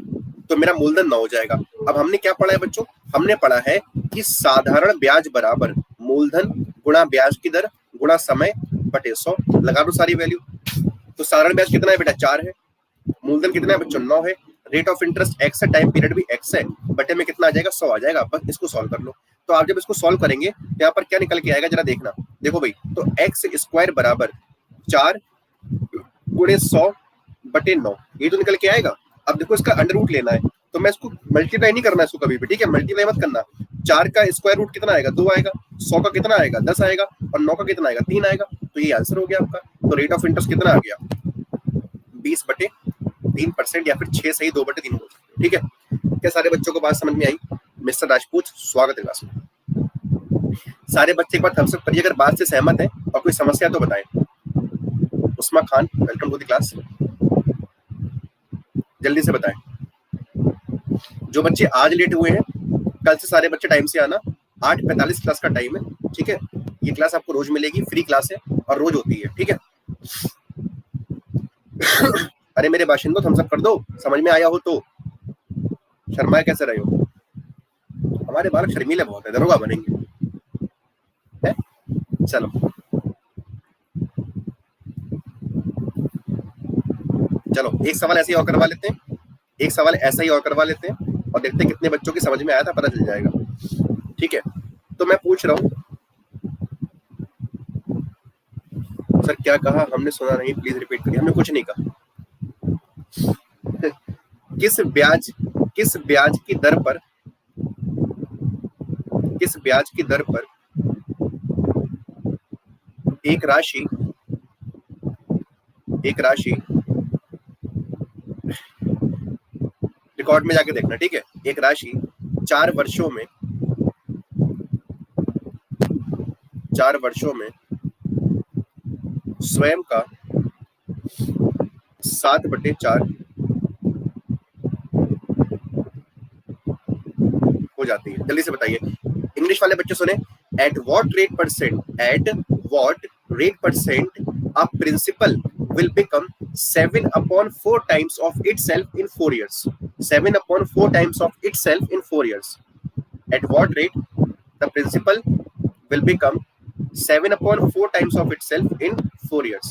तो मेरा मूलधन 9 हो जाएगा। अब हमने क्या पढ़ा है बच्चों? हमने पढ़ा है कि साधारण ब्याज बराबर मूलधन गुणा ब्याज की दर गुणा समय बटे 100। लगा दो सारी वैल्यू। तो साधारण ब्याज कितना है बेटा? 4 है। मूलधन कितना है बच्चों? 9 है। रेट ऑफ इंटरेस्ट x है, टाइम पीरियड भी x है, बटे में कितना आ जाएगा? 100 आ जाएगा। बस इसको सॉल्व कर लो। तो आप जब इसको सॉल्व करेंगे तो यहाँ पर क्या निकल के आएगा, जरा देखना। देखो भाई, तो x² बराबर 4 गुणे 100/9, ये तो निकल के आएगा। अब देखो इसका अंडर रूट लेना है, तो मैं इसको मल्टीप्लाई नहीं करना इसको कभी भी, ठीक है, मल्टीप्लाई मत करना। 4 का स्क्वायर रूट कितना आएगा? 2 आएगा। 100 का कितना आएगा? 10 आएगा। और 9 का कितना आएगा? 3 आएगा। तो ये आंसर हो गया आपका। तो रेट ऑफ इंटरेस्ट कितना आ गया? 20/3%, या फिर 6 सही 2/3 बोल सकते हो। ठीक है, क्या सारे बच्चों को बात समझ में आई? मिस्टर राजपूत, स्वागत है क्लास में। सारे बच्चे एक बार थम्स अप करिए अगर बात से सहमत है, और कोई समस्या तो बताएं। Usma Khan, welcome to the class, जल्दी से बताएं। जो बच्चे आज लेट हुए हैं, कल से सारे बच्चे टाइम से आना। 8:45 क्लास का टाइम है, ठीक है। ये क्लास आपको रोज मिलेगी, फ्री क्लास है और रोज होती है, ठीक है। अरे मेरे बाशिंदों, थम्स अप कर दो, समझ में आया हो तो। शर्मा कैसे रहे हो? हमारे बालक शर्मीले बहुत है, दरोगा बनेंगे है? चलो चलो एक सवाल ऐसे ही और करवा लेते हैं, एक सवाल ऐसा ही और करवा लेते हैं और देखते हैं कितने बच्चों की समझ में आया था, पता चल जाएगा। ठीक है, तो मैं पूछ रहा हूँ, सर क्या कहा हमने सुना नहीं, प्लीज रिपीट करिए। हमने कुछ नहीं कहा। किस ब्याज की दर पर एक राशि रिकॉर्ड में जाके देखना, ठीक है, एक राशि 4 वर्षों में स्वयं का 7/4 हो जाती है। जल्दी से बताइए, इंग्लिश वाले बच्चे सुने। At what rate percent a principal will become 7/4 times of itself in 4 years. 7/4 times of itself in 4 years. At what rate the principal will become 7/4 times of itself in 4 years.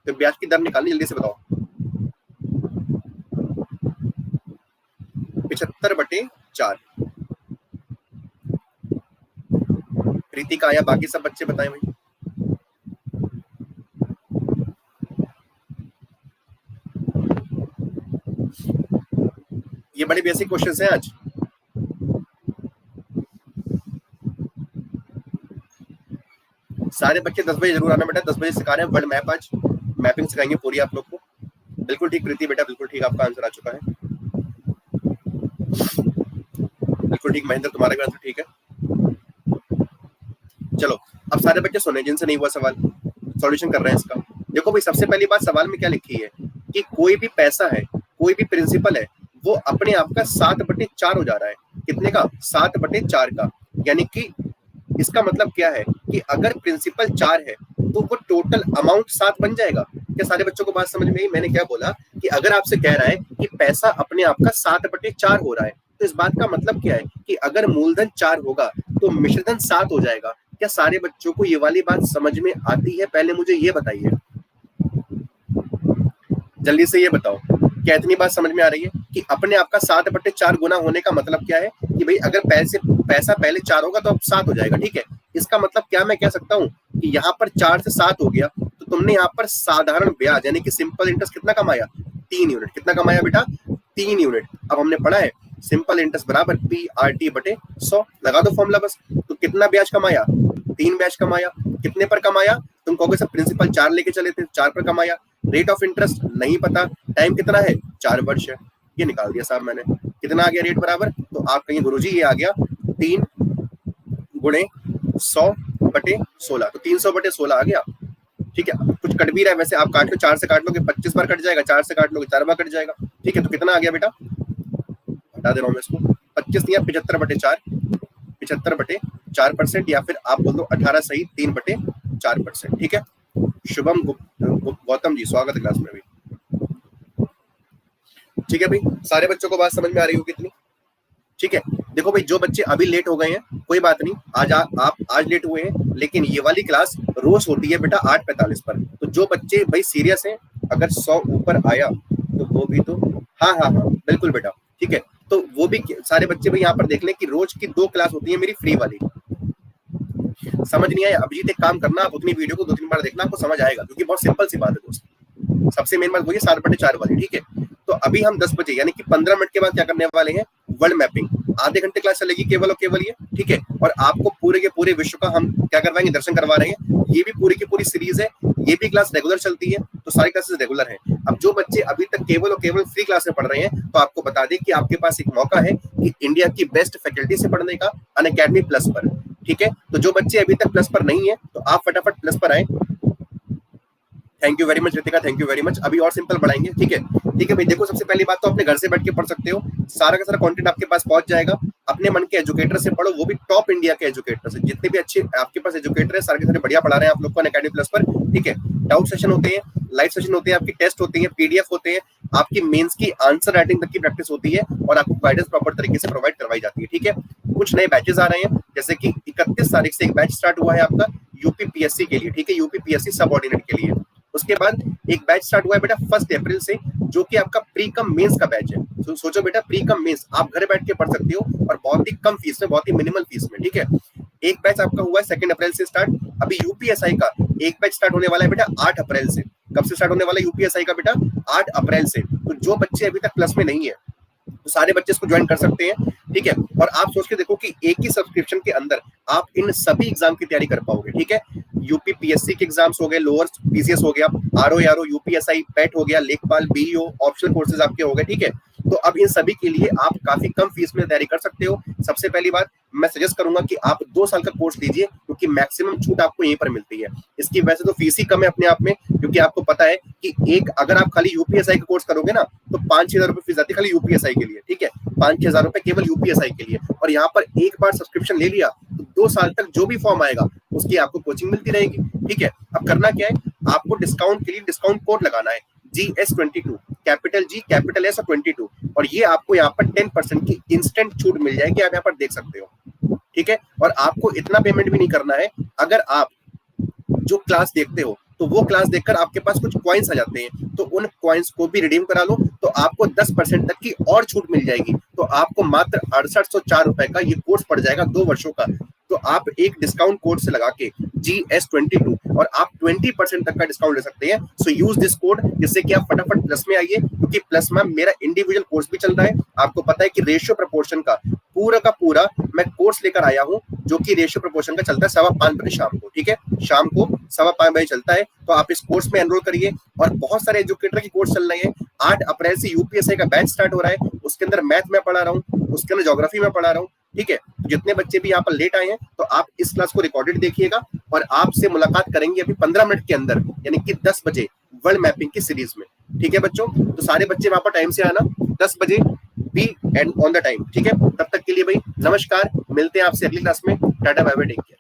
तो ब्याज की दर निकालनी, जल्दी से बताओ। 75/4। प्रीति का आया, बाकी सब बच्चे बताएं भाई। ये बड़े बेसिक क्वेश्चंस हैं आज। सारे बच्चे 10 बजे जरूर आना बेटा, 10 बजे सिखा रहे हैं वर्ल्ड मैप, आज मैपिंग सिखाएंगे पूरी आप लोग को। बिल्कुल ठीक प्रीति बेटा, बिल्कुल ठीक, आपका आंसर आ चुका है। बिल्कुल ठीक महेंद्र, तुम्हारा भी आंसर ठीक है। चलो अब सारे बच्चे सुने जिनसे नहीं हुआ सवाल, सॉल्यूशन कर रहे हैं इसका। देखो भाई, सबसे पहली बात सवाल में क्या लिखी है कि कोई भी पैसा है, कोई भी प्रिंसिपल है, वो अपने आप का 7/4 हो जा रहा है। कितने का? 7/4 का। यानी कि इसका मतलब क्या है कि अगर प्रिंसिपल 4 है तो वो टोटल अमाउंट 7 बन जाएगा। क्या सारे बच्चों को बात समझ में आई? मैंने क्या बोला कि अगर आपसे कह रहा है कि पैसा अपने आप का 7/4 हो रहा है, तो इस बात का मतलब क्या है कि अगर मूलधन 4 होगा तो मिश्रधन 7 हो जाएगा। क्या सारे बच्चों को ये वाली बात समझ में आती है? पहले मुझे ये बताइए, जल्दी से ये बताओ, क्या इतनी बात समझ में आ रही है कि अपने आप का 7/4 गुना होने का मतलब क्या है कि भाई अगर पैसा पहले 4 होगा तो अब 7 हो जाएगा। ठीक है, इसका मतलब क्या मैं कह सकता हूँ कि यहाँ पर 4 से 7 हो गया, तो तुमने यहाँ पर साधारण ब्याज यानी कि सिंपल इंटरेस्ट कितना कमाया? 3 यूनिट। कितना कमाया बेटा? 3 यूनिट। अब हमने पढ़ा है सिंपल इंटरेस्ट बराबर PRT/100, लगा दो फॉर्मूला बस। तो कितना ब्याज कमाया? 3 ब्याज कमाया। कितने पर कमाया? तुम कहोगे सर प्रिंसिपल 4 लेके चले थे, 4 पर कमाया। रेट ऑफ इंटरेस्ट नहीं पता, टाइम कितना है? 4 वर्ष है। ये निकाल दिया साहब मैंने। कितना आ गया रेट बराबर? तो आप कहेंगे गुरुजी ये आ गया 3 गुणे 100/16, तो 300/16 आ गया। ठीक है, कुछ कट भी रहा है वैसे, आप काट लो, 4 से काट लोगे 25 बार कट जाएगा, 4 से काट लोगे 4 बार कट जाएगा। ठीक है, तो कितना आ गया बेटा? हटा दे रहा हूँ मैं इसको, 25 नहीं, 75/4, 75/4%, या फिर आप बोल दो 18 सही 3/4%। ठीक है, शुभम गौतम जी स्वागत है क्लास में भी। ठीक है भाई, सारे बच्चों को बात समझ में आ रही होगी कितनी? ठीक है, देखो भाई जो बच्चे अभी लेट हो गए हैं कोई बात नहीं, आप आज लेट हुए हैं, लेकिन ये वाली क्लास रोज होती है बेटा 8:45 पर। तो जो बच्चे भाई सीरियस हैं, अगर 100 ऊपर आया तो वो भी तो हाँ बिल्कुल बेटा। ठीक है, तो वो भी सारे बच्चे भाई यहाँ पर देख लें कि रोज की 2 क्लास होती है मेरी फ्री वाली। समझ नहीं आया? अभिजीत एक काम करना, आप उतनी वीडियो को 2-3 बार देखना, आपको समझ आएगा, क्योंकि बहुत सिंपल सी बात है दोस्त। सबसे मेन बात वही 7/4 वाली। ठीक है, तो अभी हम 10 बजे यानी कि 15 मिनट के बाद क्या करने वाले हैं? World mapping. आधे घंटे क्लास चलेगी केवल और केवल ये। ठीक है, और आपको पूरे के पूरे विश्व का हम क्या करवाएंगे? दर्शन करवा रहे हैं। ये भी पूरी की पूरी सीरीज है, ये भी क्लास रेगुलर चलती है, तो सारी क्लासेस रेगुलर है। अब जो बच्चे अभी तक केवल और केवल फ्री क्लास में पढ़ रहे हैं, तो आपको बता दें कि आपके पास एक मौका है कि इंडिया की बेस्ट फैकल्टी से पढ़ने का अनअकैडमी प्लस पर। ठीक है, तो जो बच्चे अभी तक प्लस पर नहीं है तो आप फटाफट प्लस पर आए। Thank you very much Ritika, thank you very much. अभी और सिंपल बढ़ाएंगे। ठीक है भाई, देखो सबसे पहली बात तो अपने घर से बैठ के पढ़ सकते हो, सारा का सारा कंटेंट आपके पास पहुंच जाएगा। अपने मन के एजुकेटर से पढ़ो, वो भी टॉप इंडिया के एजुकेटर से। जितने भी अच्छे आपके पास एजुकेटर है सारे के सारे बढ़िया पढ़ा रहे हैं आप लोग को अनअकैडमी प्लस पर। ठीक है, डाउट सेशन होते हैं, लाइव सेशन होते हैं, आपकी टेस्ट होती है, PDF होते हैं, आपकी मेंस की आंसर राइटिंग तक की प्रैक्टिस होती है और आपको गाइडेंस प्रॉपर तरीके से प्रोवाइड करवाई जाती है। ठीक है, कुछ नए बैचेस आ रहे हैं, जैसे कि 31 तारीख से एक बैच स्टार्ट हुआ है आपका यूपीपीएससी के लिए। ठीक है, यूपीपीएससी सब ऑर्डिनेट के लिए। उसके बाद एक बैच स्टार्ट हुआ है बेटा 1 अप्रैल से, जो कि आपका प्री कम मेंस का बैच है। तो सोचो बेटा, प्री कम मेंस आप घर बैठ के पढ़ सकते हो और बहुत ही कम फीस में, बहुत ही मिनिमल फीस में। ठीक है, एक बैच आपका हुआ है 2 अप्रैल से स्टार्ट। अभी यूपीएसआई का एक बैच स्टार्ट होने वाला है बेटा 8 अप्रैल से। कब से स्टार्ट होने वाला है यूपीएसआई का बेटा? 8 अप्रैल से। तो जो बच्चे अभी तक प्लस में नहीं है तो सारे बच्चे इसको ज्वाइन कर सकते हैं। ठीक है, और आप सोच के देखो कि एक ही सब्सक्रिप्शन के अंदर आप इन सभी एग्जाम की तैयारी कर पाओगे। ठीक है, यूपीपीएससी के एग्जाम्स हो गए, लोअर पीसीएस हो गया, आरओ यूपीएसआई पेट हो गया, लेखपाल, बीईओ, ऑप्शनल कोर्सेज आपके हो गए। ठीक है, तो अब इन सभी के लिए आप काफी कम फीस में तैयारी कर सकते हो। सबसे पहली बात मैं सजेस्ट करूंगा कि आप 2 साल का कोर्स लीजिए, क्योंकि मैक्सिमम छूट आपको यहीं पर मिलती है। इसकी वैसे तो फीस ही कम है अपने आप में, क्योंकि आपको पता है कि एक अगर आप खाली यूपीएसआई का कोर्स करोगे ना तो 5-6 हजार रुपए फीस आती है खाली यूपीएसआई के लिए। ठीक है, 5-6 हजार रुपए केवल यूपीएसआई के लिए। और यहाँ पर एक बार सब्सक्रिप्शन ले लिया तो 2 साल तक जो भी फॉर्म आएगा उसकी आपको कोचिंग मिलती रहेगी। ठीक है, अब करना क्या है, आपको डिस्काउंट के लिए डिस्काउंट कोड लगाना है GS22, capital G capital S और 22, और ये आपको यहाँ पर 10% की इंस्टेंट छूट मिल जाएगी। आप यहाँ पर देख सकते हो। ठीक है, और आपको इतना पेमेंट भी नहीं करना है। अगर आप जो क्लास देखते हो तो वो क्लास देखकर आपके पास कुछ कॉइन्स आ जाते हैं, तो उन कॉइन्स को भी रिडीम करा लो तो आपको 10% तक की और छूट मिल जाएगी। तो आपको मात्र 6804 रुपए का ये कोर्स पड़ जाएगा 2 वर्षों का। तो आप एक डिस्काउंट कोड से लगा के GS22 और आप 20% तक का डिस्काउंट ले सकते हैं। सो यूज दिस कोड, जिससे कि आप फटाफट प्लस में आइए, क्योंकि प्लस में मेरा इंडिविजुअल कोर्स भी चल रहा है। आपको पता है कि रेशियो प्रपोर्शन का पूरा मैं कोर्स लेकर आया हूँ, जो कि रेशियो प्रपोर्शन का चलता है 5:15 बजे शाम को। ठीक है, शाम को 5:15 बजे चलता है। तो आप इस कोर्स में एनरोल करिए। और बहुत सारे एजुकेटर की कोर्स चल रहे हैं। 8 अप्रैल से यूपीएससी का बैच स्टार्ट हो रहा है, उसके अंदर मैथ में पढ़ा रहा हूँ, उसके अंदर ज्योग्राफी में पढ़ा रहा हूँ। ठीक है, जितने बच्चे भी यहाँ पर लेट आए हैं तो आप इस क्लास को रिकॉर्डेड देखिएगा और आपसे मुलाकात करेंगे अभी 15 मिनट के अंदर, यानी कि 10 बजे वर्ल्ड मैपिंग की सीरीज में। ठीक है बच्चों, तो सारे बच्चे वहां पर टाइम से आना, 10 बजे be and on the time. ठीक है, तब तक के लिए भाई नमस्कार, मिलते हैं आपसे अगली क्लास में। Tata bye bye, take care.